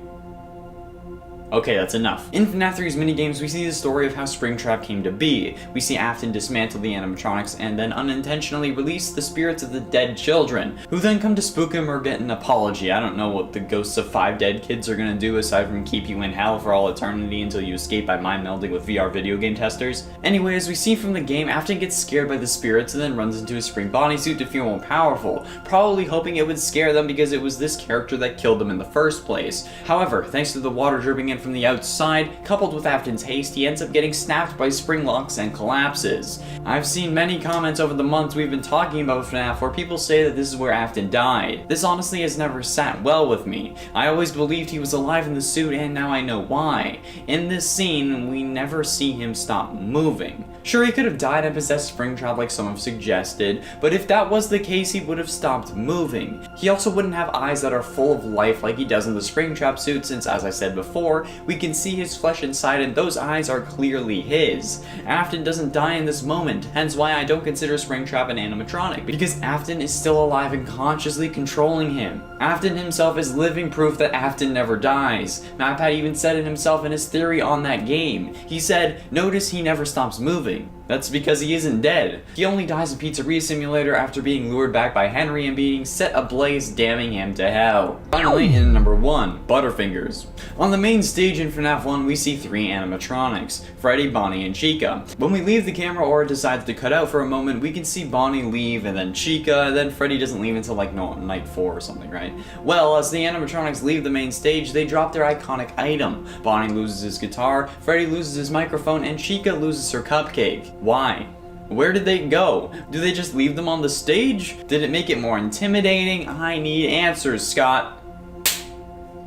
Okay, that's enough. In FNAF 3's minigames, we see the story of how Springtrap came to be. We see Afton dismantle the animatronics and then unintentionally release the spirits of the dead children, who then come to spook him or get an apology. I don't know what the ghosts of 5 dead kids are gonna do aside from keep you in hell for all eternity until you escape by mind melding with VR video game testers. Anyway, as we see from the game, Afton gets scared by the spirits and then runs into a spring bodysuit to feel more powerful, probably hoping it would scare them because it was this character that killed them in the first place. However, thanks to the water dripping in from the outside, coupled with Afton's haste, he ends up getting snapped by spring locks and collapses. I've seen many comments over the months we've been talking about FNAF where people say that this is where Afton died. This honestly has never sat well with me. I always believed he was alive in the suit, and now I know why. In this scene, we never see him stop moving. Sure, he could have died and possessed Springtrap like some have suggested, but if that was the case, he would have stopped moving. He also wouldn't have eyes that are full of life like he does in the Springtrap suit, since, as I said before, we can see his flesh inside and those eyes are clearly his. Afton doesn't die in this moment, hence why I don't consider Springtrap an animatronic, because Afton is still alive and consciously controlling him. Afton himself is living proof that Afton never dies. MatPat even said it himself in his theory on that game. He said, "Notice he never stops moving." That's because he isn't dead. He only dies in Pizzeria Simulator after being lured back by Henry and being set ablaze, damning him to hell. Finally, in number 1, Butterfingers. On the main stage in FNAF 1, we see 3 animatronics, Freddy, Bonnie, and Chica. When we leave the camera or it decides to cut out for a moment, we can see Bonnie leave, and then Chica, and then Freddy doesn't leave until like night 4 or something, right? Well, as the animatronics leave the main stage, they drop their iconic item. Bonnie loses his guitar, Freddy loses his microphone, and Chica loses her cupcake. Why? Where did they go? Do they just leave them on the stage? Did it make it more intimidating? I need answers, Scott.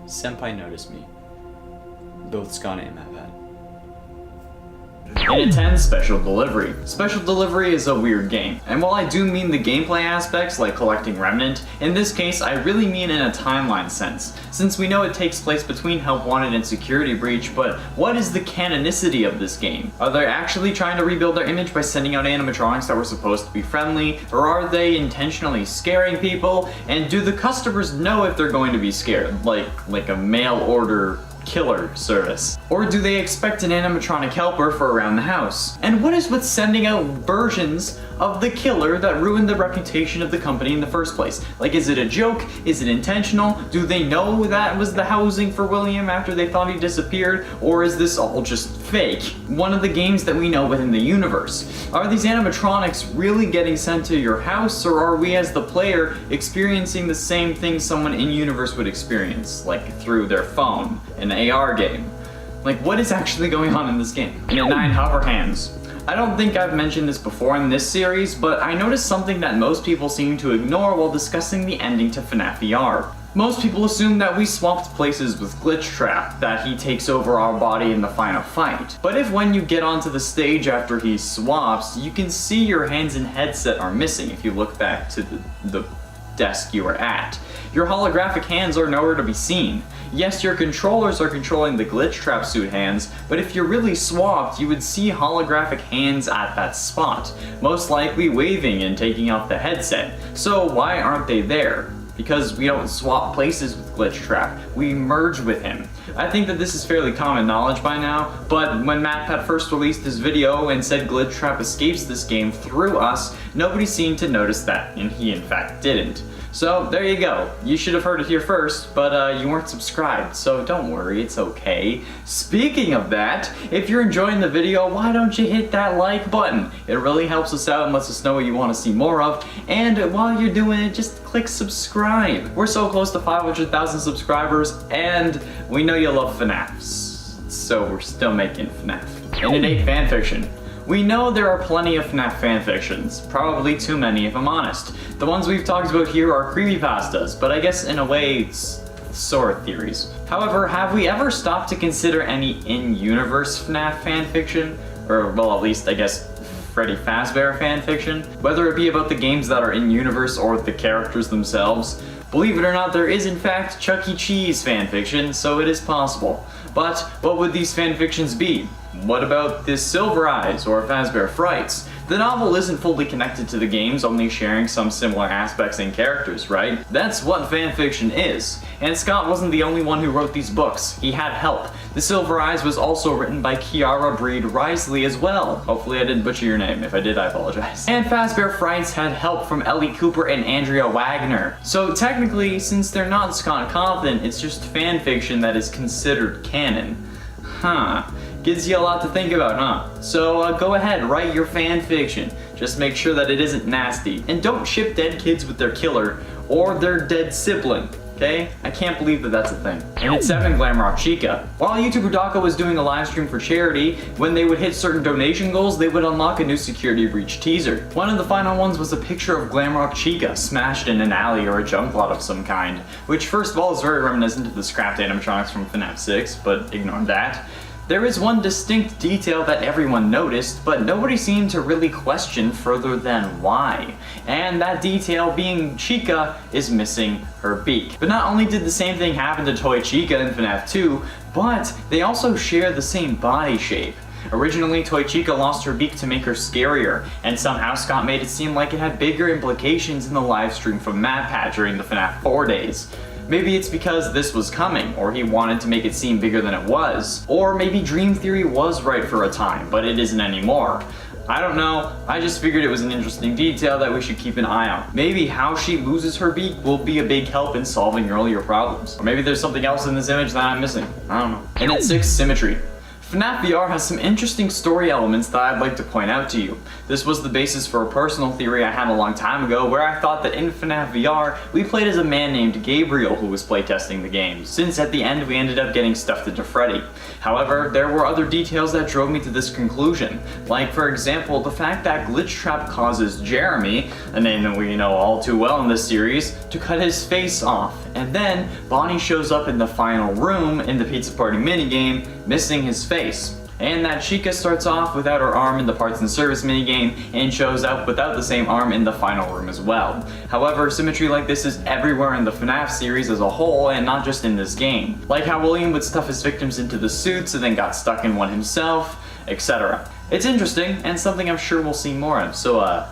Senpai noticed me. Both Scott and MatPat. In 10, Special Delivery. Special Delivery is a weird game, and while I do mean the gameplay aspects like collecting Remnant, in this case I really mean in a timeline sense, since we know it takes place between Help Wanted and Security Breach, but what is the canonicity of this game? Are they actually trying to rebuild their image by sending out animatronics that were supposed to be friendly, or are they intentionally scaring people, and do the customers know if they're going to be scared, like a mail order killer service? Or do they expect an animatronic helper for around the house? And what is with sending out versions of the killer that ruined the reputation of the company in the first place? Like, is it a joke? Is it intentional? Do they know that was the housing for William after they thought he disappeared? Or is this all just fake? One of the games that we know within the universe. Are these animatronics really getting sent to your house, or are we as the player experiencing the same thing someone in universe would experience, like through their phone, an AR game? Like, what is actually going on in this game? And at 9, Hover Hands. I don't think I've mentioned this before in this series, but I noticed something that most people seem to ignore while discussing the ending to FNAF VR. Most people assume that we swapped places with Glitchtrap, that he takes over our body in the final fight. But if when you get onto the stage after he swaps, you can see your hands and headset are missing if you look back to the desk you were at. Your holographic hands are nowhere to be seen. Yes, your controllers are controlling the Glitchtrap suit hands, but if you're really swapped, you would see holographic hands at that spot, most likely waving and taking off the headset. So why aren't they there? Because we don't swap places with Glitchtrap, we merge with him. I think that this is fairly common knowledge by now, but when MatPat first released his video and said Glitchtrap escapes this game through us, nobody seemed to notice that, and he in fact didn't. So there you go. You should have heard it here first, but you weren't subscribed, so don't worry, it's okay. Speaking of that, if you're enjoying the video, why don't you hit that like button? It really helps us out and lets us know what you want to see more of, and while you're doing it, just click subscribe. We're so close to 500,000 subscribers, and we know you love FNAFs, so we're still making FNAF. And in 8, fanfiction. We know there are plenty of FNAF fanfictions, probably too many if I'm honest. The ones we've talked about here are creepypastas, but I guess in a way it's sort of theories. However, have we ever stopped to consider any in-universe FNAF fanfiction? Or, well, at least I guess Freddy Fazbear fanfiction, whether it be about the games that are in universe or the characters themselves. Believe it or not, there is in fact Chuck E. Cheese fanfiction, so it is possible. But what would these fanfictions be? What about this Silver Eyes or Fazbear Frights? The novel isn't fully connected to the games, only sharing some similar aspects and characters, right? That's what fanfiction is. And Scott wasn't the only one who wrote these books. He had help. The Silver Eyes was also written by Kiara Breed Risley as well. Hopefully I didn't butcher your name. If I did, I apologize. And Fazbear Frights had help from Ellie Cooper and Andrea Wagner. So technically, since they're not Scott Cawthon, it's just fanfiction that is considered canon. Huh. Gives you a lot to think about, huh? So go ahead, write your fan fiction. Just make sure that it isn't nasty. And don't ship dead kids with their killer or their dead sibling, okay? I can't believe that that's a thing. And it's 7 Glamrock Chica. While YouTuber Daka was doing a live stream for charity, when they would hit certain donation goals, they would unlock a new security breach teaser. One of the final ones was a picture of Glamrock Chica smashed in an alley or a junk lot of some kind, which first of all is very reminiscent of the scrapped animatronics from FNAF 6, but ignore that. There is one distinct detail that everyone noticed, but nobody seemed to really question further than why. And that detail being Chica is missing her beak. But not only did the same thing happen to Toy Chica in FNAF 2, but they also share the same body shape. Originally, Toy Chica lost her beak to make her scarier, and somehow Scott made it seem like it had bigger implications in the livestream from MatPat during the FNAF 4 days. Maybe it's because this was coming, or he wanted to make it seem bigger than it was. Or maybe Dream Theory was right for a time, but it isn't anymore. I don't know, I just figured it was an interesting detail that we should keep an eye on. Maybe how she loses her beak will be a big help in solving earlier problems. Or maybe there's something else in this image that I'm missing. I don't know. And at 6, Symmetry. FNAF VR has some interesting story elements that I'd like to point out to you. This was the basis for a personal theory I had a long time ago where I thought that in FNAF VR, we played as a man named Gabriel who was playtesting the game, since at the end we ended up getting stuffed into Freddy. However, there were other details that drove me to this conclusion, like for example, the fact that Glitch Trap causes Jeremy, a name that we know all too well in this series, to cut his face off, and then Bonnie shows up in the final room in the Pizza Party minigame, missing his face. And that Chica starts off without her arm in the Parts and Service minigame and shows up without the same arm in the final room as well. However, symmetry like this is everywhere in the FNAF series as a whole and not just in this game. Like how William would stuff his victims into the suits and then got stuck in one himself, etc. It's interesting and something I'm sure we'll see more of, so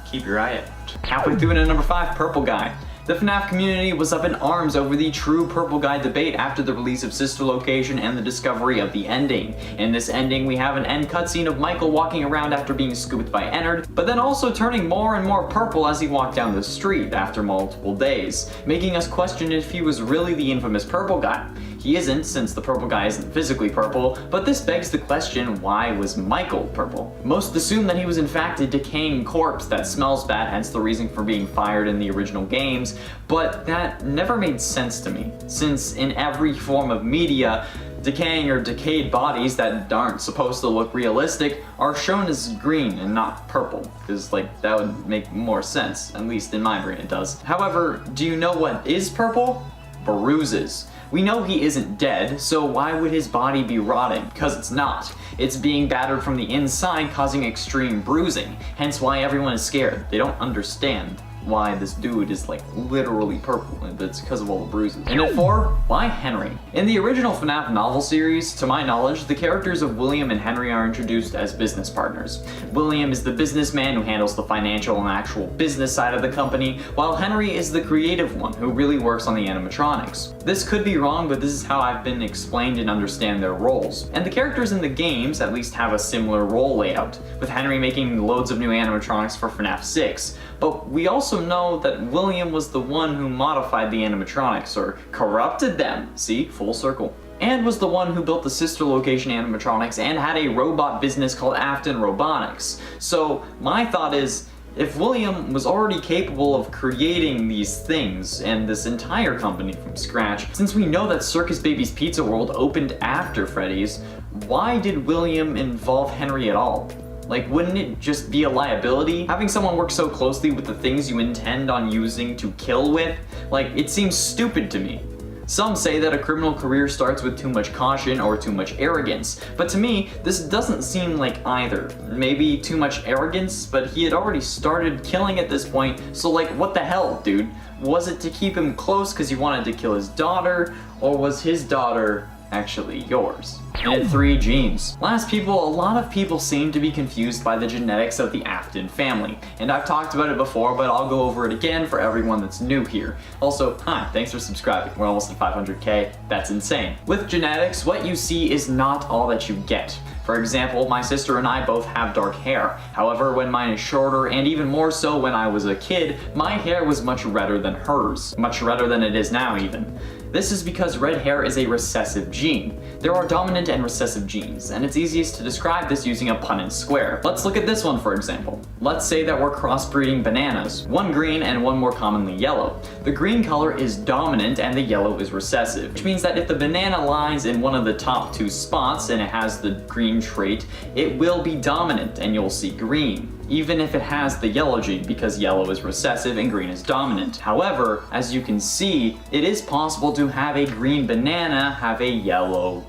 keep your eye out. Halfway through into number 5, Purple Guy. The FNAF community was up in arms over the true Purple Guy debate after the release of Sister Location and the discovery of the ending. In this ending, we have an end cutscene of Michael walking around after being scooped by Ennard, but then also turning more and more purple as he walked down the street after multiple days, making us question if he was really the infamous Purple Guy. He isn't, since the Purple Guy isn't physically purple, but this begs the question, why was Michael purple? Most assume that he was in fact a decaying corpse that smells bad, hence the reason for being fired in the original games, but that never made sense to me, since in every form of media, decaying or decayed bodies that aren't supposed to look realistic are shown as green and not purple, because like that would make more sense, at least in my brain it does. However, do you know what is purple? Bruises. We know he isn't dead, so why would his body be rotting? Because it's not. It's being battered from the inside, causing extreme bruising, hence why everyone is scared. They don't understand why this dude is like literally purple, and it's because of all the bruises. And at 4, why Henry? In the original FNAF novel series, to my knowledge, the characters of William and Henry are introduced as business partners. William is the businessman who handles the financial and actual business side of the company, while Henry is the creative one who really works on the animatronics. This could be wrong, but this is how I've been explained and understand their roles. And the characters in the games at least have a similar role layout, with Henry making loads of new animatronics for FNAF 6. But we also know that William was the one who modified the animatronics, or corrupted them, see, full circle, and was the one who built the Sister Location animatronics and had a robot business called Afton Robotics. So my thought is, if William was already capable of creating these things and this entire company from scratch, since we know that Circus Baby's Pizza World opened after Freddy's, why did William involve Henry at all? Like, wouldn't it just be a liability? Having someone work so closely with the things you intend on using to kill with? Like, it seems stupid to me. Some say that a criminal career starts with too much caution or too much arrogance, but to me, this doesn't seem like either. Maybe too much arrogance, but he had already started killing at this point, so like, what the hell, dude? Was it to keep him close because you wanted to kill his daughter, or was his daughter actually yours? And 3 genes. Last people, a lot of people seem to be confused by the genetics of the Afton family, and I've talked about it before, but I'll go over it again for everyone that's new here. Also, hi, thanks for subscribing. We're almost at 500k, that's insane. With genetics, what you see is not all that you get. For example, my sister and I both have dark hair. However, when mine is shorter, and even more so when I was a kid, my hair was much redder than hers. Much redder than it is now even. This is because red hair is a recessive gene. There are dominant and recessive genes, and it's easiest to describe this using a Punnett square. Let's look at this one for example. Let's say that we're crossbreeding bananas, one green and one more commonly yellow. The green color is dominant and the yellow is recessive, which means that if the banana lies in one of the top 2 spots and it has the green trait, it will be dominant and you'll see green, even if it has the yellow gene, because yellow is recessive and green is dominant. However, as you can see, it is possible to have a green banana have a yellow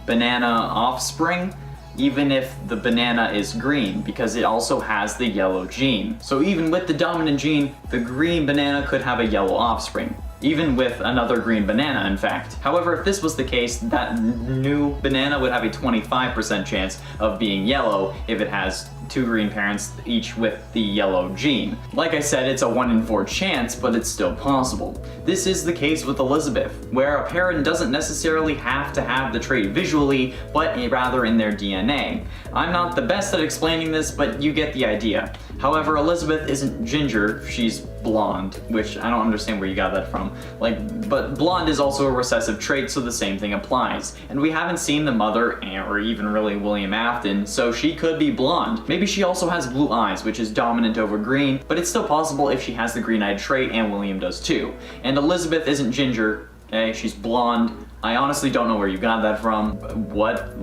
banana offspring, even if the banana is green, because it also has the yellow gene. So even with the dominant gene, the green banana could have a yellow offspring. Even with another green banana, in fact. However, if this was the case, that new banana would have a 25% chance of being yellow if it has 2 green parents, each with the yellow gene. Like I said, it's a 1 in 4 chance, but it's still possible. This is the case with Elizabeth, where a parent doesn't necessarily have to have the trait visually, but rather in their DNA. I'm not the best at explaining this, but you get the idea. However, Elizabeth isn't ginger, she's blonde, which I don't understand where you got that from. But blonde is also a recessive trait, so the same thing applies. And we haven't seen the mother, or even really William Afton, so she could be blonde. Maybe she also has blue eyes, which is dominant over green, but it's still possible if she has the green-eyed trait, and William does too. And Elizabeth isn't ginger, okay? She's blonde. I honestly don't know where you got that from. What?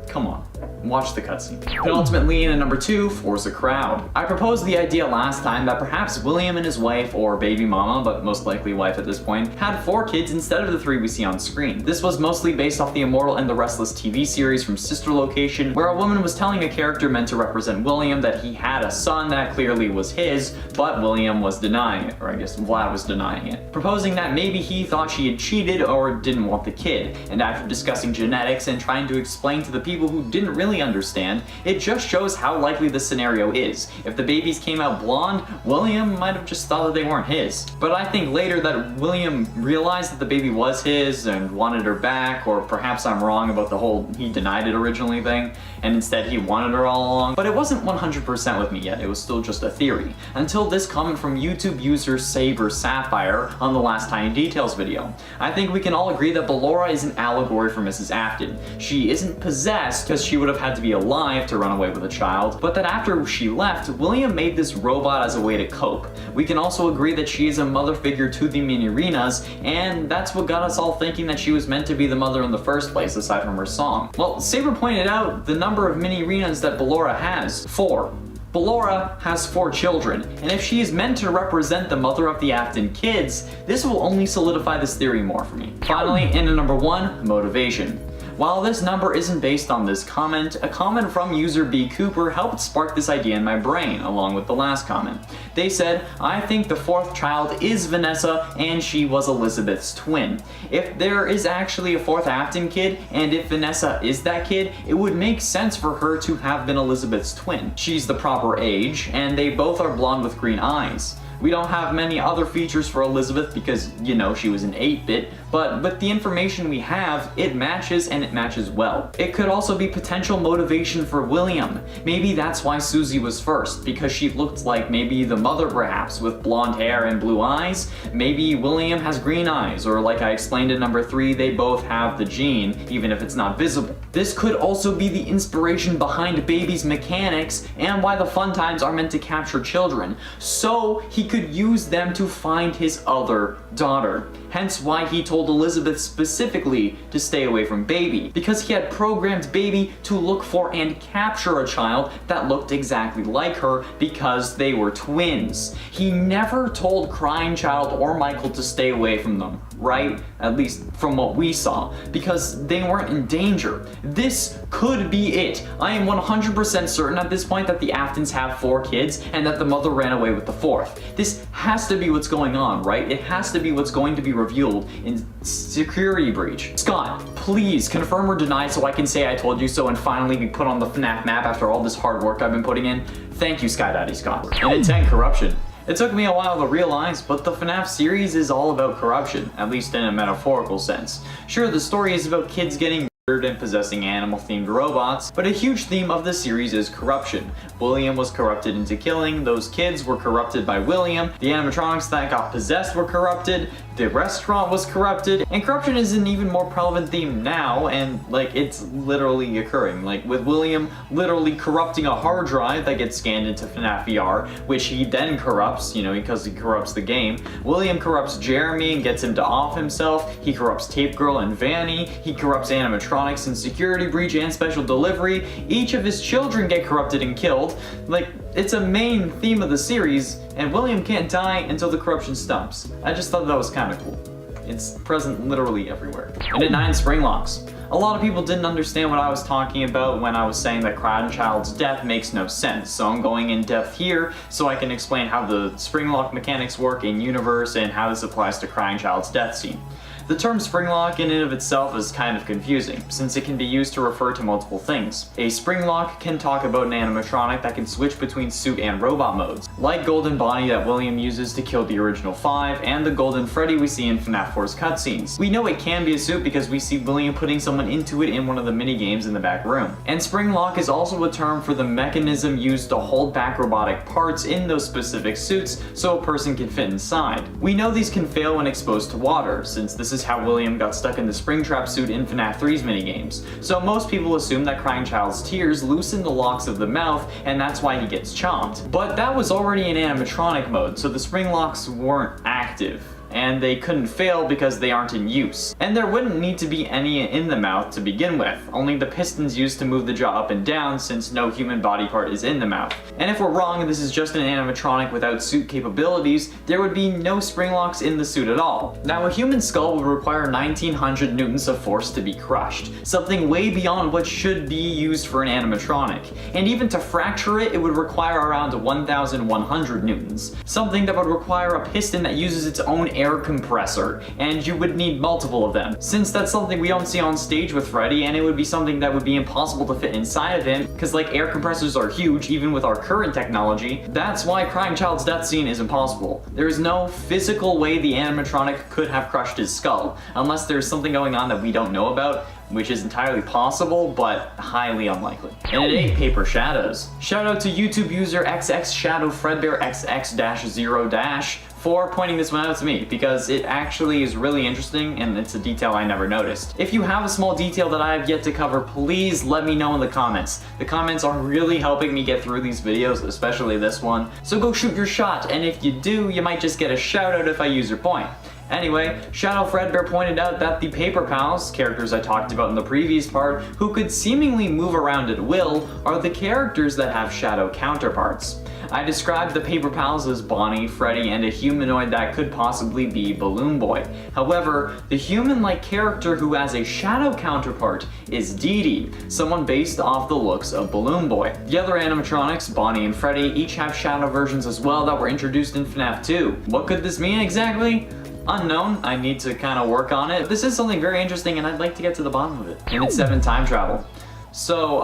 Come on. Watch the cutscene. Penultimately, in at number 2, force a crowd. I proposed the idea last time that perhaps William and his wife, or baby mama, but most likely wife at this point, had 4 kids instead of the 3 we see on screen. This was mostly based off the Immortal and the Restless TV series from Sister Location, where a woman was telling a character meant to represent William that he had a son that clearly was his, but William was denying it, or I guess Vlad was denying it, proposing that maybe he thought she had cheated or didn't want the kid. And after discussing genetics and trying to explain to the people who didn't really understand, it just shows how likely this scenario is. If the babies came out blonde, William might have just thought that they weren't his. But I think later that William realized that the baby was his and wanted her back, or perhaps I'm wrong about the whole he denied it originally thing, and instead he wanted her all along. But it wasn't 100% with me yet, it was still just a theory. Until this comment from YouTube user Saber Sapphire on the last Tiny Details video. I think we can all agree that Ballora is an allegory for Mrs. Afton. She isn't possessed, because she would have had to be alive to run away with a child, but that after she left, William made this robot as a way to cope. We can also agree that she is a mother figure to the Minirinas, and that's what got us all thinking that she was meant to be the mother in the first place, aside from her song. Well, Saber pointed out the number of Minirinas that Ballora has: 4. Ballora has 4 children, and if she is meant to represent the mother of the Afton kids, this will only solidify this theory more for me. Finally, in at number 1, motivation. While this number isn't based on this comment, a comment from user B Cooper helped spark this idea in my brain, along with the last comment. They said, I think the 4th child is Vanessa, and she was Elizabeth's twin. If there is actually a 4th Afton kid, and if Vanessa is that kid, it would make sense for her to have been Elizabeth's twin. She's the proper age, and they both are blonde with green eyes. We don't have many other features for Elizabeth because, you know, she was an 8-bit, but with the information we have, it matches, and it matches well. It could also be potential motivation for William. Maybe that's why Susie was first, because she looked like maybe the mother perhaps, with blonde hair and blue eyes. Maybe William has green eyes, or like I explained in number 3, they both have the gene, even if it's not visible. This could also be the inspiration behind Baby's mechanics, and why the fun times are meant to capture children. So he he could use them to find his other daughter. Hence why he told Elizabeth specifically to stay away from Baby, because he had programmed Baby to look for and capture a child that looked exactly like her because they were twins. He never told Crying Child or Michael to stay away from them, right? At least from what we saw, because they weren't in danger. This could be it. I am 100% certain at this point that the Aftons have 4 kids and that the mother ran away with the 4th. This has to be what's going on, right? It has to be what's going to be revealed in Security Breach. Scott, please confirm or deny so I can say I told you so and finally be put on the FNAF map after all this hard work I've been putting in. Thank you, Sky Daddy Scott. And in 10, corruption. It took me a while to realize, but the FNAF series is all about corruption, at least in a metaphorical sense. Sure, the story is about kids getting murdered and possessing animal-themed robots, but a huge theme of the series is corruption. William was corrupted into killing, those kids were corrupted by William, the animatronics that got possessed were corrupted, the restaurant was corrupted, and corruption is an even more prevalent theme now, and like it's literally occurring. Like with William literally corrupting a hard drive that gets scanned into FNAF VR, which he then corrupts, you know, because he corrupts the game. William corrupts Jeremy and gets him to off himself, he corrupts Tape Girl and Vanny, he corrupts animatronics in Security Breach and Special Delivery, each of his children get corrupted and killed. Like, it's a main theme of the series, and William can't die until the corruption stops. I just thought that was kind of cool. It's present literally everywhere. And at 9, spring locks. A lot of people didn't understand what I was talking about when I was saying that Crying Child's death makes no sense, so I'm going in depth here so I can explain how the spring lock mechanics work in universe and how this applies to Crying Child's death scene. The term spring lock in and of itself is kind of confusing, since it can be used to refer to multiple things. A spring lock can talk about an animatronic that can switch between suit and robot modes, like Golden Bonnie that William uses to kill the original 5, and the Golden Freddy we see in FNAF 4's cutscenes. We know it can be a suit because we see William putting someone into it in one of the mini-games in the back room. And spring lock is also a term for the mechanism used to hold back robotic parts in those specific suits so a person can fit inside. We know these can fail when exposed to water, since this is how William got stuck in the Springtrap suit in FNAF 3's minigames. So most people assume that Crying Child's tears loosen the locks of the mouth and that's why he gets chomped. But that was already in animatronic mode, so the spring locks weren't active. And they couldn't fail because they aren't in use. And there wouldn't need to be any in the mouth to begin with, only the pistons used to move the jaw up and down since no human body part is in the mouth. And if we're wrong and this is just an animatronic without suit capabilities, there would be no spring locks in the suit at all. Now a human skull would require 1900 newtons of force to be crushed, something way beyond what should be used for an animatronic. And even to fracture it, it would require around 1100 newtons, something that would require a piston that uses its own air compressor, and you would need multiple of them, since that's something we don't see on stage with Freddy, and it would be something that would be impossible to fit inside of him, because like air compressors are huge even with our current technology. That's why Crying Child's death scene is impossible. There is no physical way the animatronic could have crushed his skull, unless there's something going on that we don't know about, which is entirely possible, but highly unlikely. And at 8, paper shadows. Shout out to YouTube user XXShadowFredbearXX-0- for pointing this one out to me, because it actually is really interesting and it's a detail I never noticed. If you have a small detail that I have yet to cover, please let me know in the comments. The comments are really helping me get through these videos, especially this one. So go shoot your shot, and if you do, you might just get a shout out if I use your point. Anyway, Shadow Fredbear pointed out that the Paper Pals, characters I talked about in the previous part, who could seemingly move around at will, are the characters that have shadow counterparts. I described the Paper Pals as Bonnie, Freddy, and a humanoid that could possibly be Balloon Boy. However, the human-like character who has a shadow counterpart is Dee Dee, someone based off the looks of Balloon Boy. The other animatronics, Bonnie and Freddy, each have shadow versions as well that were introduced in FNAF 2. What could this mean exactly? Unknown. I need to kind of work on it. This is something very interesting and I'd like to get to the bottom of it. And it's 7, time travel. So,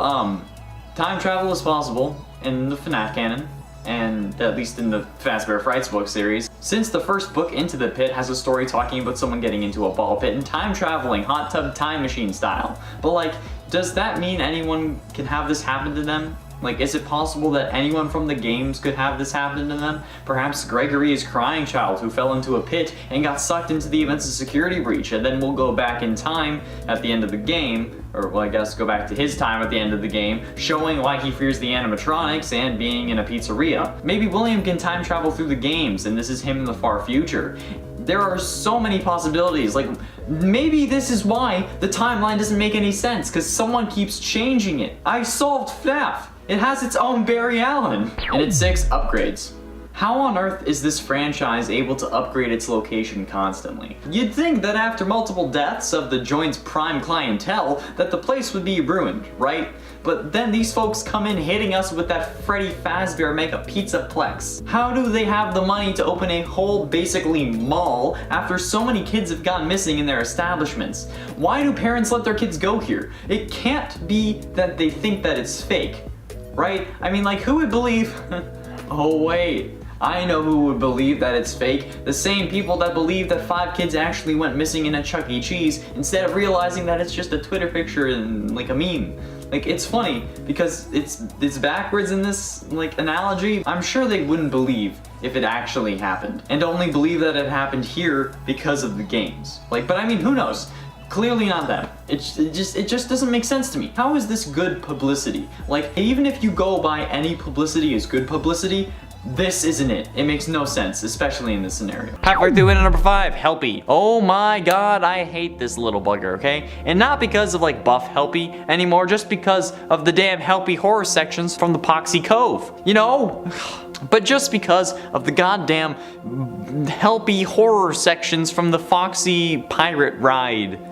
time travel is possible in the FNAF canon, and at least in the Fazbear Frights book series, since the first book, Into the Pit, has a story talking about someone getting into a ball pit and time traveling, hot tub time machine style. But like, does that mean anyone can have this happen to them? Like, is it possible that anyone from the games could have this happen to them? Perhaps Gregory is crying child who fell into a pit and got sucked into the events of Security Breach, and then we'll go back in time at the end of the game, or well, I guess go back to his time at the end of the game, showing why he fears the animatronics and being in a pizzeria. Maybe William can time travel through the games, and this is him in the far future. There are so many possibilities. Like, maybe this is why the timeline doesn't make any sense, because someone keeps changing it. I solved FNAF. It has its own Barry Allen. And at 6, upgrades. How on earth is this franchise able to upgrade its location constantly? You'd think that after multiple deaths of the joint's prime clientele, that the place would be ruined, right? But then these folks come in hitting us with that Freddy Fazbear Mega Pizzaplex. How do they have the money to open a whole, basically, mall after so many kids have gone missing in their establishments? Why do parents let their kids go here? It can't be that they think that it's fake, right? I mean, like, who would believe... Oh wait, I know who would believe that it's fake. The same people that believe that 5 kids actually went missing in a Chuck E. Cheese instead of realizing that it's just a Twitter picture and like a meme. Like, it's funny because it's backwards in this like analogy. I'm sure they wouldn't believe if it actually happened and only believe that it happened here because of the games. Like, but I mean, who knows? Clearly not them. It just doesn't make sense to me. How is this good publicity? Like, even if you go by any publicity as good publicity, this isn't it. It makes no sense, especially in this scenario. Halfway through into number 5, Helpy. Oh my god, I hate this little bugger, okay? And not because of like buff Helpy anymore, just because of the damn Helpy horror sections from the Poxy Cove. You know? But just because of the goddamn Helpy horror sections from the Foxy Pirate Ride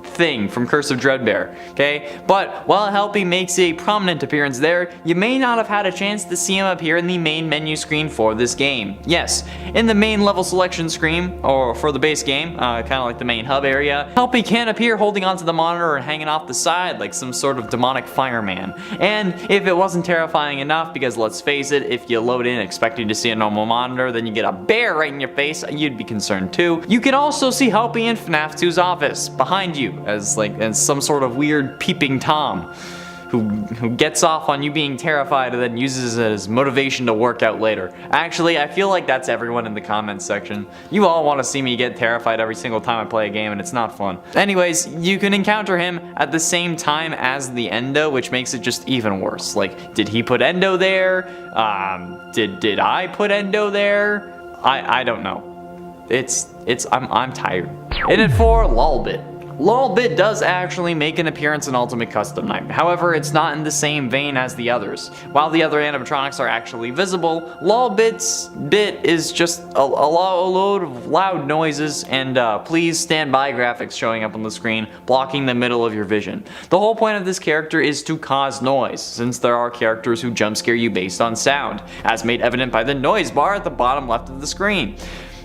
thing from Curse of Dreadbear, okay? But while Helpy makes a prominent appearance there, you may not have had a chance to see him appear in the main menu screen for this game. Yes, in the main level selection screen, or for the base game, kind of like the main hub area, Helpy can appear holding onto the monitor or hanging off the side like some sort of demonic fireman. And if it wasn't terrifying enough, because let's face it, if you load in expecting to see a normal monitor, then you get a bear right in your face, you'd be concerned too. You can also see Helpy in FNAF 2's office, behind you, as some sort of weird peeping Tom who gets off on you being terrified and then uses it as motivation to work out later. Actually, I feel like that's everyone in the comments section. You all want to see me get terrified every single time I play a game, and it's not fun. Anyways, you can encounter him at the same time as the Endo, which makes it just even worse. Like, did he put Endo there? Did I put Endo there? I don't know. I'm tired. And at 4, Lolbit. Lolbit does actually make an appearance in Ultimate Custom Night. However, it's not in the same vein as the others. While the other animatronics are actually visible, Lolbit's bit is just a load of loud noises and please stand by graphics showing up on the screen, blocking the middle of your vision. The whole point of this character is to cause noise, since there are characters who jump scare you based on sound, as made evident by the noise bar at the bottom left of the screen.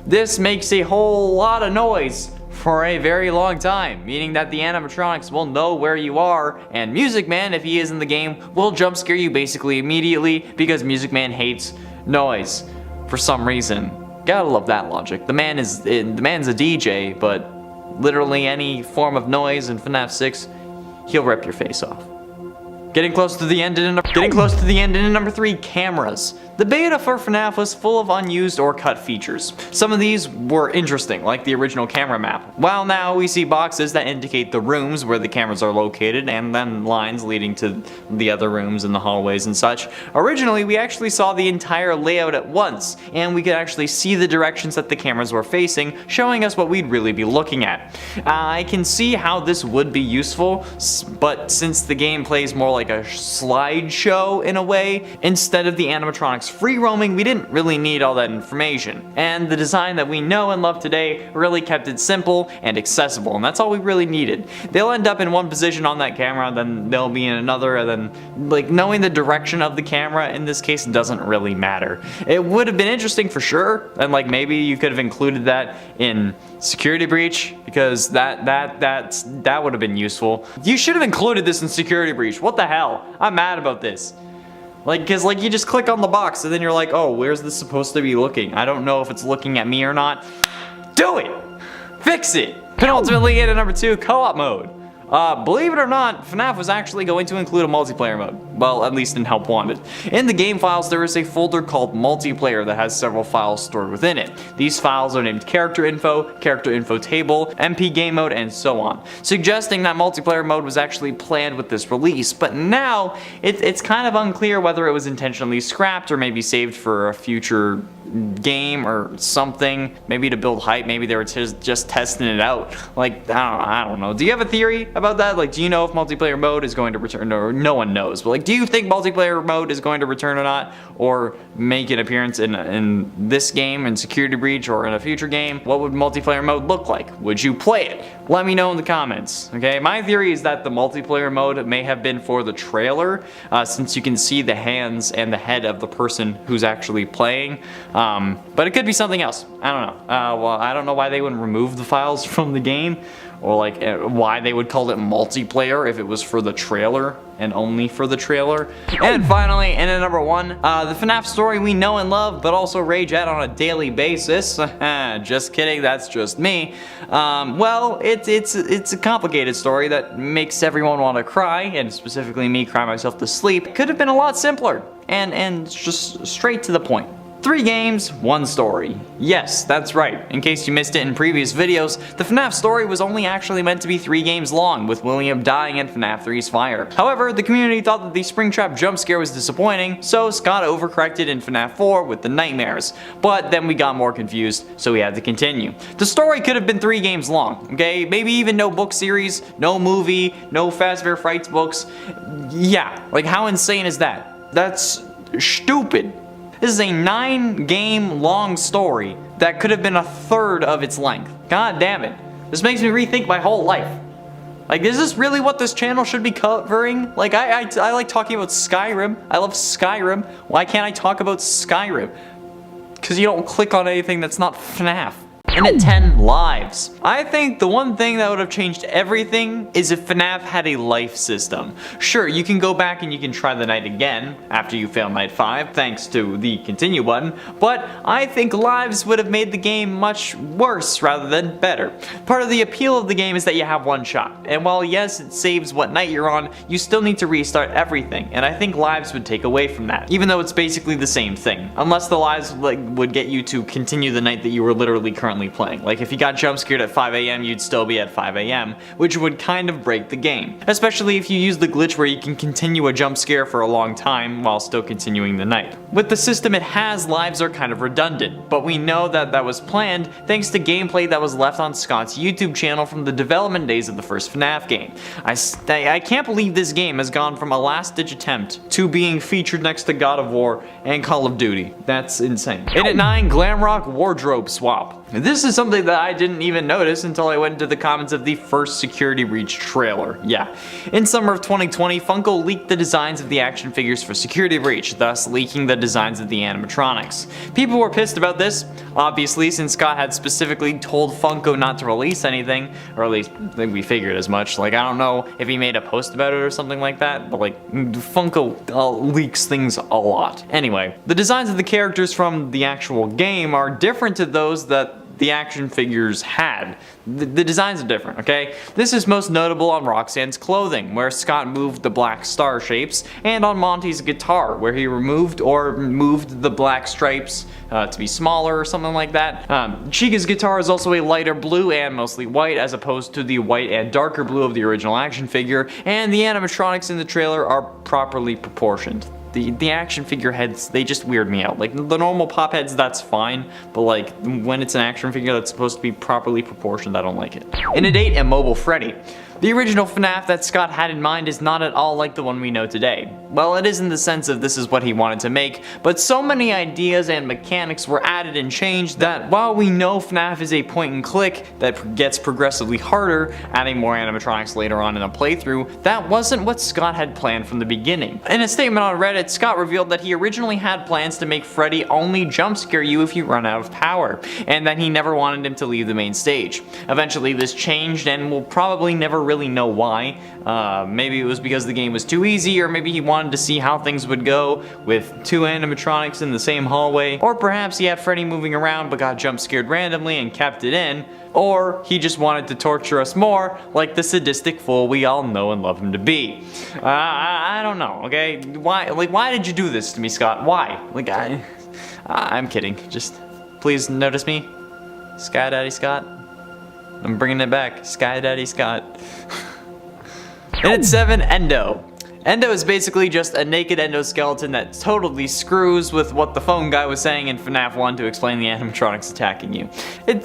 This makes a whole lot of noise for a very long time, meaning that the animatronics will know where you are, and Music Man, if he is in the game, will jump scare you basically immediately because Music Man hates noise for some reason. Gotta love that logic. The man's a DJ, but literally any form of noise in FNAF 6, he'll rip your face off. Getting close to the end in number 3, cameras. The beta for FNAF was full of unused or cut features. Some of these were interesting, like the original camera map. While now we see boxes that indicate the rooms where the cameras are located and then lines leading to the other rooms and the hallways and such. Originally, we actually saw the entire layout at once, and we could actually see the directions that the cameras were facing, showing us what we'd really be looking at. I can see how this would be useful, but since the game plays more like a slideshow in a way, instead of the animatronics free roaming, we didn't really need all that information. And the design that we know and love today really kept it simple and accessible, and that's all we really needed. They'll end up in one position on that camera, then they'll be in another, and then like knowing the direction of the camera in this case doesn't really matter. It would have been interesting for sure, and like maybe you could have included that in Security Breach, because that would have been useful. You should have included this in Security Breach. What the hell? I'm mad about this. Like, cause like you just click on the box and then you're like, oh, where's this supposed to be looking? I don't know if it's looking at me or not. Do it! Fix it! Penultimately into number 2, co-op mode. Believe it or not, FNAF was actually going to include a multiplayer mode, Well, at least in Help Wanted. In the game files, there is a folder called Multiplayer that has several files stored within it. These files are named Character Info Table, MP Game Mode, and so on, suggesting that multiplayer mode was actually planned with this release, but now it's kind of unclear whether it was intentionally scrapped or maybe saved for a future game or something, maybe to build hype, maybe they were just testing it out. Like, I don't know. Do you have a theory about that? Like, do you know if multiplayer mode is going to return, or no one knows, but like, do you think multiplayer mode is going to return or not, or make an appearance in this game, in Security Breach, or in a future game? What would multiplayer mode look like? Would you play it? Let me know in the comments, okay? My theory is that the multiplayer mode may have been for the trailer, since you can see the hands and the head of the person who's actually playing. But it could be something else. I don't know. Well, I don't know why they wouldn't remove the files from the game, or like why they would call it multiplayer if it was for the trailer and only for the trailer. And finally, in at number 1, the FNAF story we know and love, but also rage at on a daily basis. Just kidding, that's just me. Well, it's a complicated story that makes everyone want to cry, and specifically me cry myself to sleep. It could have been a lot simpler and just straight to the point. 3 games, 1 story. Yes, that's right. In case you missed it in previous videos, the FNAF story was only actually meant to be 3 games long, with William dying in FNAF 3's fire. However, the community thought that the Springtrap jump scare was disappointing, so Scott overcorrected in FNAF 4 with the nightmares. But then we got more confused, so we had to continue. The story could have been 3 games long, okay? Maybe even no book series, no movie, no Fazbear Frights books. Yeah, like how insane is that? That's stupid. This is a 9-game long story that could have been a third of its length. God damn it. This makes me rethink my whole life. Like, is this really what this channel should be covering? Like, I like talking about Skyrim. I love Skyrim. Why can't I talk about Skyrim? Because you don't click on anything that's not FNAF. And at 10, lives. I think the one thing that would have changed everything is if FNAF had a life system. Sure, you can go back and you can try the night again after you fail night 5 thanks to the continue button, but I think lives would have made the game much worse rather than better. Part of the appeal of the game is that you have one shot, and while yes, it saves what night you're on, you still need to restart everything, and I think lives would take away from that, even though it's basically the same thing, unless the lives would get you to continue the night that you were literally currently playing. Like if you got jump scared at 5 AM, you'd still be at 5 AM, which would kind of break the game. Especially if you use the glitch where you can continue a jump scare for a long time while still continuing the night. With the system it has, lives are kind of redundant, but we know that that was planned thanks to gameplay that was left on Scott's YouTube channel from the development days of the first FNAF game. I can't believe this game has gone from a last-ditch attempt to being featured next to God of War and Call of Duty. That's insane. And at 9, Glamrock wardrobe swap. This is something that I didn't even notice until I went into the comments of the first Security Breach trailer. Yeah. In summer of 2020, Funko leaked the designs of the action figures for Security Breach, thus leaking the designs of the animatronics. People were pissed about this, obviously, since Scott had specifically told Funko not to release anything, or at least I think we figured as much. Like, I don't know if he made a post about it or something like that, but like, Funko leaks things a lot. Anyway, the designs of the characters from the actual game are different to those that the action figures had. The designs are different, okay? This is most notable on Roxanne's clothing, where Scott moved the black star shapes, and on Monty's guitar, where he removed or moved the black stripes to be smaller or something like that. Chica's guitar is also a lighter blue and mostly white, as opposed to the white and darker blue of the original action figure, and the animatronics in the trailer are properly proportioned. The action figure heads, they just weird me out. Like, the normal pop heads, that's fine, but like, when it's an action figure that's supposed to be properly proportioned, I don't like it. In at 8, Immobile Freddy. The original FNAF that Scott had in mind is not at all like the one we know today. Well, it is in the sense of this is what he wanted to make, but so many ideas and mechanics were added and changed that while we know FNAF is a point and click that gets progressively harder, adding more animatronics later on in the playthrough, that wasn't what Scott had planned from the beginning. In a statement on Reddit, Scott revealed that he originally had plans to make Freddy only jump scare you if you run out of power, and that he never wanted him to leave the main stage. Eventually this changed and will probably never really really know why. Maybe it was because the game was too easy, or maybe he wanted to see how things would go with 2 animatronics in the same hallway, or perhaps he had Freddy moving around but got jump scared randomly and kept it in, or he just wanted to torture us more like the sadistic fool we all know and love him to be. I don't know, okay? Why did you do this to me, Scott? Why? I'm kidding. Just please notice me. Sky Daddy Scott. I'm bringing it back. Sky Daddy Scott. And at 7, Endo. Endo is basically just a naked endoskeleton that totally screws with what the phone guy was saying in FNAF 1 to explain the animatronics attacking you.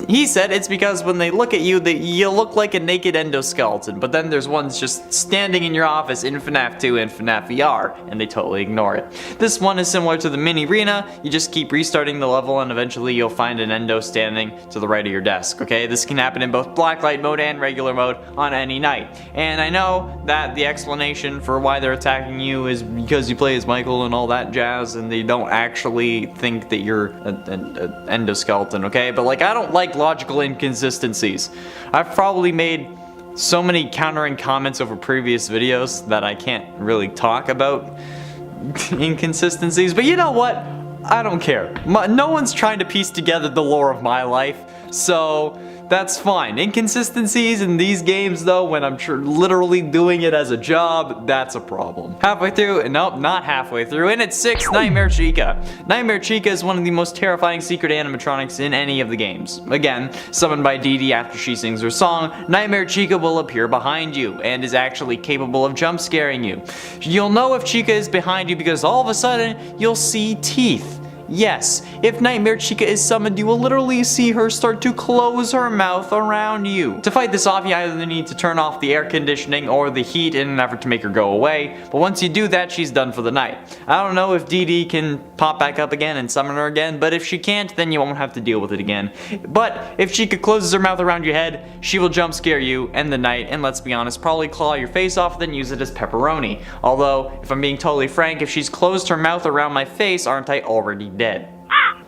He said it's because when they look at you, you look like a naked endoskeleton, but then there's ones just standing in your office in FNAF 2 and FNAF VR, and they totally ignore it. This one is similar to the mini arena. You just keep restarting the level and eventually you'll find an endo standing to the right of your desk, okay? This can happen in both blacklight mode and regular mode on any night. And I know that the explanation for why they're attacking you is because you play as Michael and all that jazz, and they don't actually think that you're an endoskeleton, okay? But I don't like logical inconsistencies. I've probably made so many countering comments over previous videos that I can't really talk about inconsistencies, but you know what? I don't care. No one's trying to piece together the lore of my life, so that's fine. Inconsistencies in these games though, when I'm literally doing it as a job, that's a problem. Halfway through, nope, not halfway through, and it's 6, Nightmare Chica. Nightmare Chica is one of the most terrifying secret animatronics in any of the games. Again, summoned by Dee Dee after she sings her song, Nightmare Chica will appear behind you and is actually capable of jump scaring you. You'll know if Chica is behind you because all of a sudden, you'll see teeth. Yes, if Nightmare Chica is summoned, you will literally see her start to close her mouth around you. To fight this off, you either need to turn off the air conditioning or the heat in an effort to make her go away, but once you do that, she's done for the night. I don't know if Dee Dee can pop back up again and summon her again, but if she can't, then you won't have to deal with it again. But if Chica closes her mouth around your head, she will jump scare you, end the night, and let's be honest, probably claw your face off, then use it as pepperoni. Although, if I'm being totally frank, if she's closed her mouth around my face, aren't I already dead?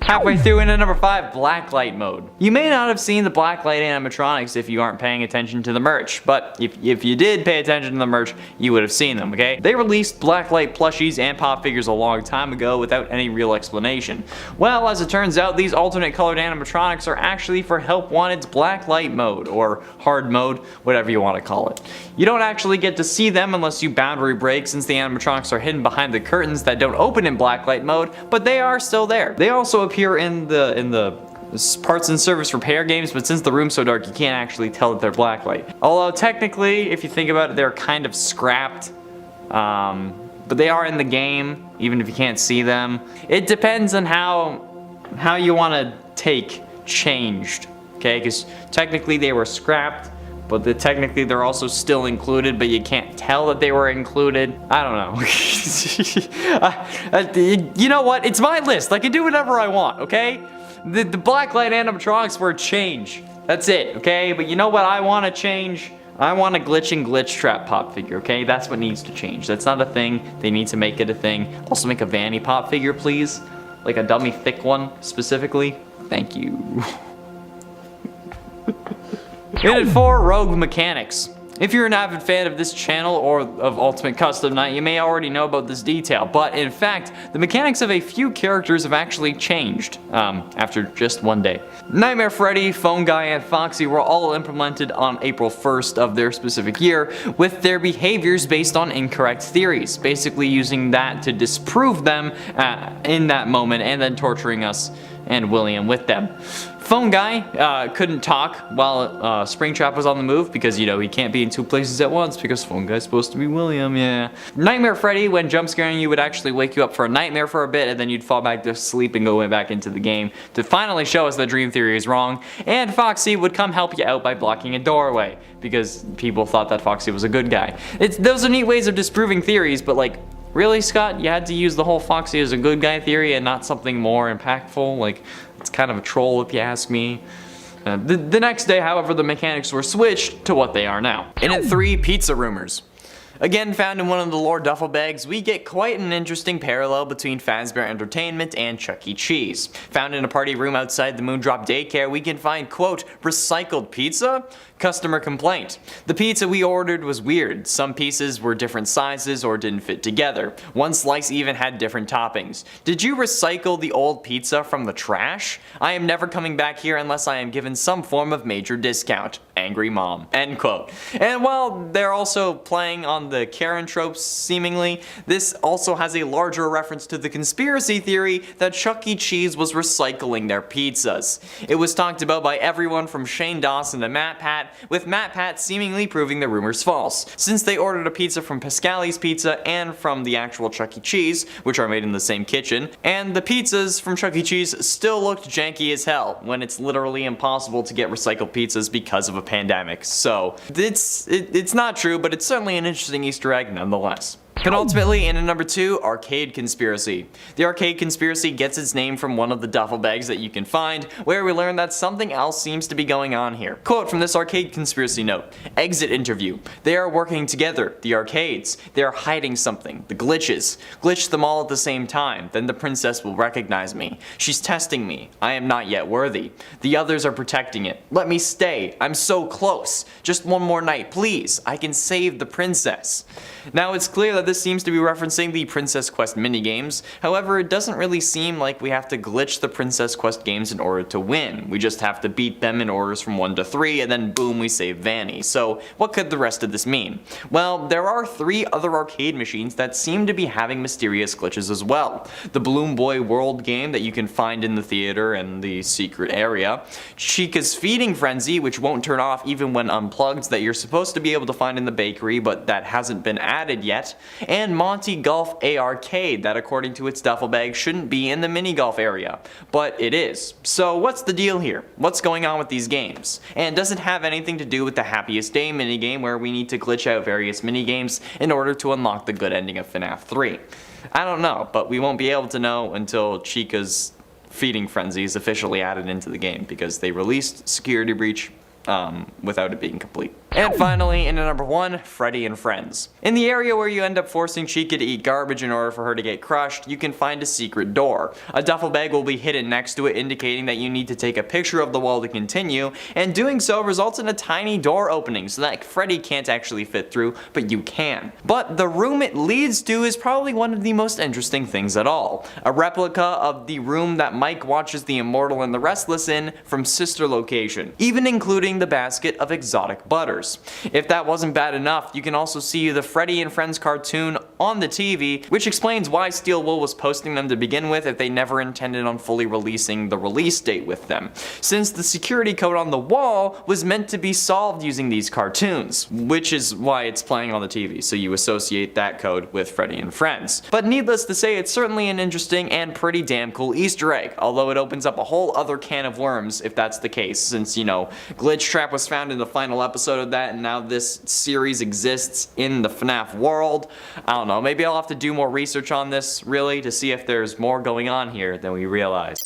Halfway through into number 5, Blacklight mode. You may not have seen the Blacklight animatronics if you aren't paying attention to the merch, but if you did pay attention to the merch, you would have seen them, okay? They released Blacklight plushies and pop figures a long time ago without any real explanation. Well, as it turns out, these alternate colored animatronics are actually for Help Wanted's Blacklight mode, or hard mode, whatever you want to call it. You don't actually get to see them unless you boundary break, since the animatronics are hidden behind the curtains that don't open in Blacklight mode, but they are still there. They also appear in the parts and service repair games, but since the room's so dark, you can't actually tell that they're blacklight. Although technically, if you think about it, they're kind of scrapped, but they are in the game, even if you can't see them. It depends on how you want to take changed, okay? Because technically they were scrapped, but technically they're also still included, but you can't tell that they were included. I don't know. You know what? It's my list. I can do whatever I want, okay? The Blacklight animatronics were a change. That's it, okay? But you know what I want to change? I want a Glitch and Glitch Trap pop figure, okay? That's what needs to change. That's not a thing. They need to make it a thing. Also make a Vanny pop figure, please. Like a dummy thick one, specifically. Thank you. And at 4, Rogue Mechanics. If you're an avid fan of this channel or of Ultimate Custom Night, you may already know about this detail, but in fact, the mechanics of a few characters have actually changed after just one day. Nightmare Freddy, Phone Guy, and Foxy were all implemented on April 1st of their specific year, with their behaviors based on incorrect theories, basically using that to disprove them in that moment and then torturing us and William with them. Phone Guy couldn't talk while Springtrap was on the move because, you know, he can't be in 2 places at once because Phone Guy's supposed to be William, yeah. Nightmare Freddy, when jump scaring you, would actually wake you up for a nightmare for a bit and then you'd fall back to sleep and go back into the game to finally show us that dream theory is wrong. And Foxy would come help you out by blocking a doorway because people thought that Foxy was a good guy. Those are neat ways of disproving theories, but like, really, Scott? You had to use the whole Foxy as a good guy theory and not something more impactful? Like, it's kind of a troll if you ask me. The next day, however, the mechanics were switched to what they are now. And at 3, pizza rumors. Again found in one of the lore duffel bags, we get quite an interesting parallel between Fazbear Entertainment and Chuck E. Cheese. Found in a party room outside the Moondrop Daycare, we can find, quote, recycled pizza? Customer complaint. The pizza we ordered was weird. Some pieces were different sizes or didn't fit together. One slice even had different toppings. Did you recycle the old pizza from the trash? I am never coming back here unless I am given some form of major discount. Angry mom. End quote. And while they're also playing on the Karen tropes seemingly, this also has a larger reference to the conspiracy theory that Chuck E. Cheese was recycling their pizzas. It was talked about by everyone from Shane Dawson to Matt Pat, with Matt Pat seemingly proving the rumors false, since they ordered a pizza from Pascali's Pizza and from the actual Chuck E. Cheese, which are made in the same kitchen, and the pizzas from Chuck E. Cheese still looked janky as hell, when it's literally impossible to get recycled pizzas because of a pandemic. So, it's not true, but it's certainly an interesting Easter egg nonetheless. Penultimately, in at number 2, Arcade Conspiracy. The Arcade Conspiracy gets its name from one of the duffel bags that you can find, where we learn that something else seems to be going on here. Quote from this Arcade Conspiracy note: exit interview. They are working together, the arcades. They are hiding something, the glitches. Glitch them all at the same time, then the princess will recognize me. She's testing me. I am not yet worthy. The others are protecting it. Let me stay. I'm so close. Just one more night, please. I can save the princess. Now it's clear that this seems to be referencing the Princess Quest minigames, however it doesn't really seem like we have to glitch the Princess Quest games in order to win. We just have to beat them in orders from 1 to 3 and then boom, we save Vanny. So what could the rest of this mean? Well, there are 3 other arcade machines that seem to be having mysterious glitches as well. The Balloon Boy World game that you can find in the theater and the secret area, Chica's Feeding Frenzy, which won't turn off even when unplugged, that you're supposed to be able to find in the bakery but that hasn't been added yet, and Monty Golf A-Arcade that according to its duffel bag shouldn't be in the mini golf area, but it is. So what's the deal here? What's going on with these games? And does it have anything to do with the Happiest Day minigame where we need to glitch out various minigames in order to unlock the good ending of FNAF 3? I don't know, but we won't be able to know until Chica's Feeding Frenzy is officially added into the game because they released Security Breach without it being complete. And finally, in at number 1, Freddy and Friends. In the area where you end up forcing Chica to eat garbage in order for her to get crushed, you can find a secret door. A duffel bag will be hidden next to it, indicating that you need to take a picture of the wall to continue, and doing so results in a tiny door opening so that Freddy can't actually fit through, but you can. But the room it leads to is probably one of the most interesting things at all. A replica of the room that Mike watches The Immortal and the Restless in from Sister Location, even including the basket of exotic butters. If that wasn't bad enough, you can also see the Freddy and Friends cartoon on the TV, which explains why Steel Wool was posting them to begin with if they never intended on fully releasing the release date with them, since the security code on the wall was meant to be solved using these cartoons, which is why it's playing on the TV, so you associate that code with Freddy and Friends. But needless to say, it's certainly an interesting and pretty damn cool Easter egg, although it opens up a whole other can of worms if that's the case, since, you know, Glitch Trap was found in the final episode of that, and now this series exists in the FNAF world. I don't know, maybe I'll have to do more research on this, really, to see if there's more going on here than we realize.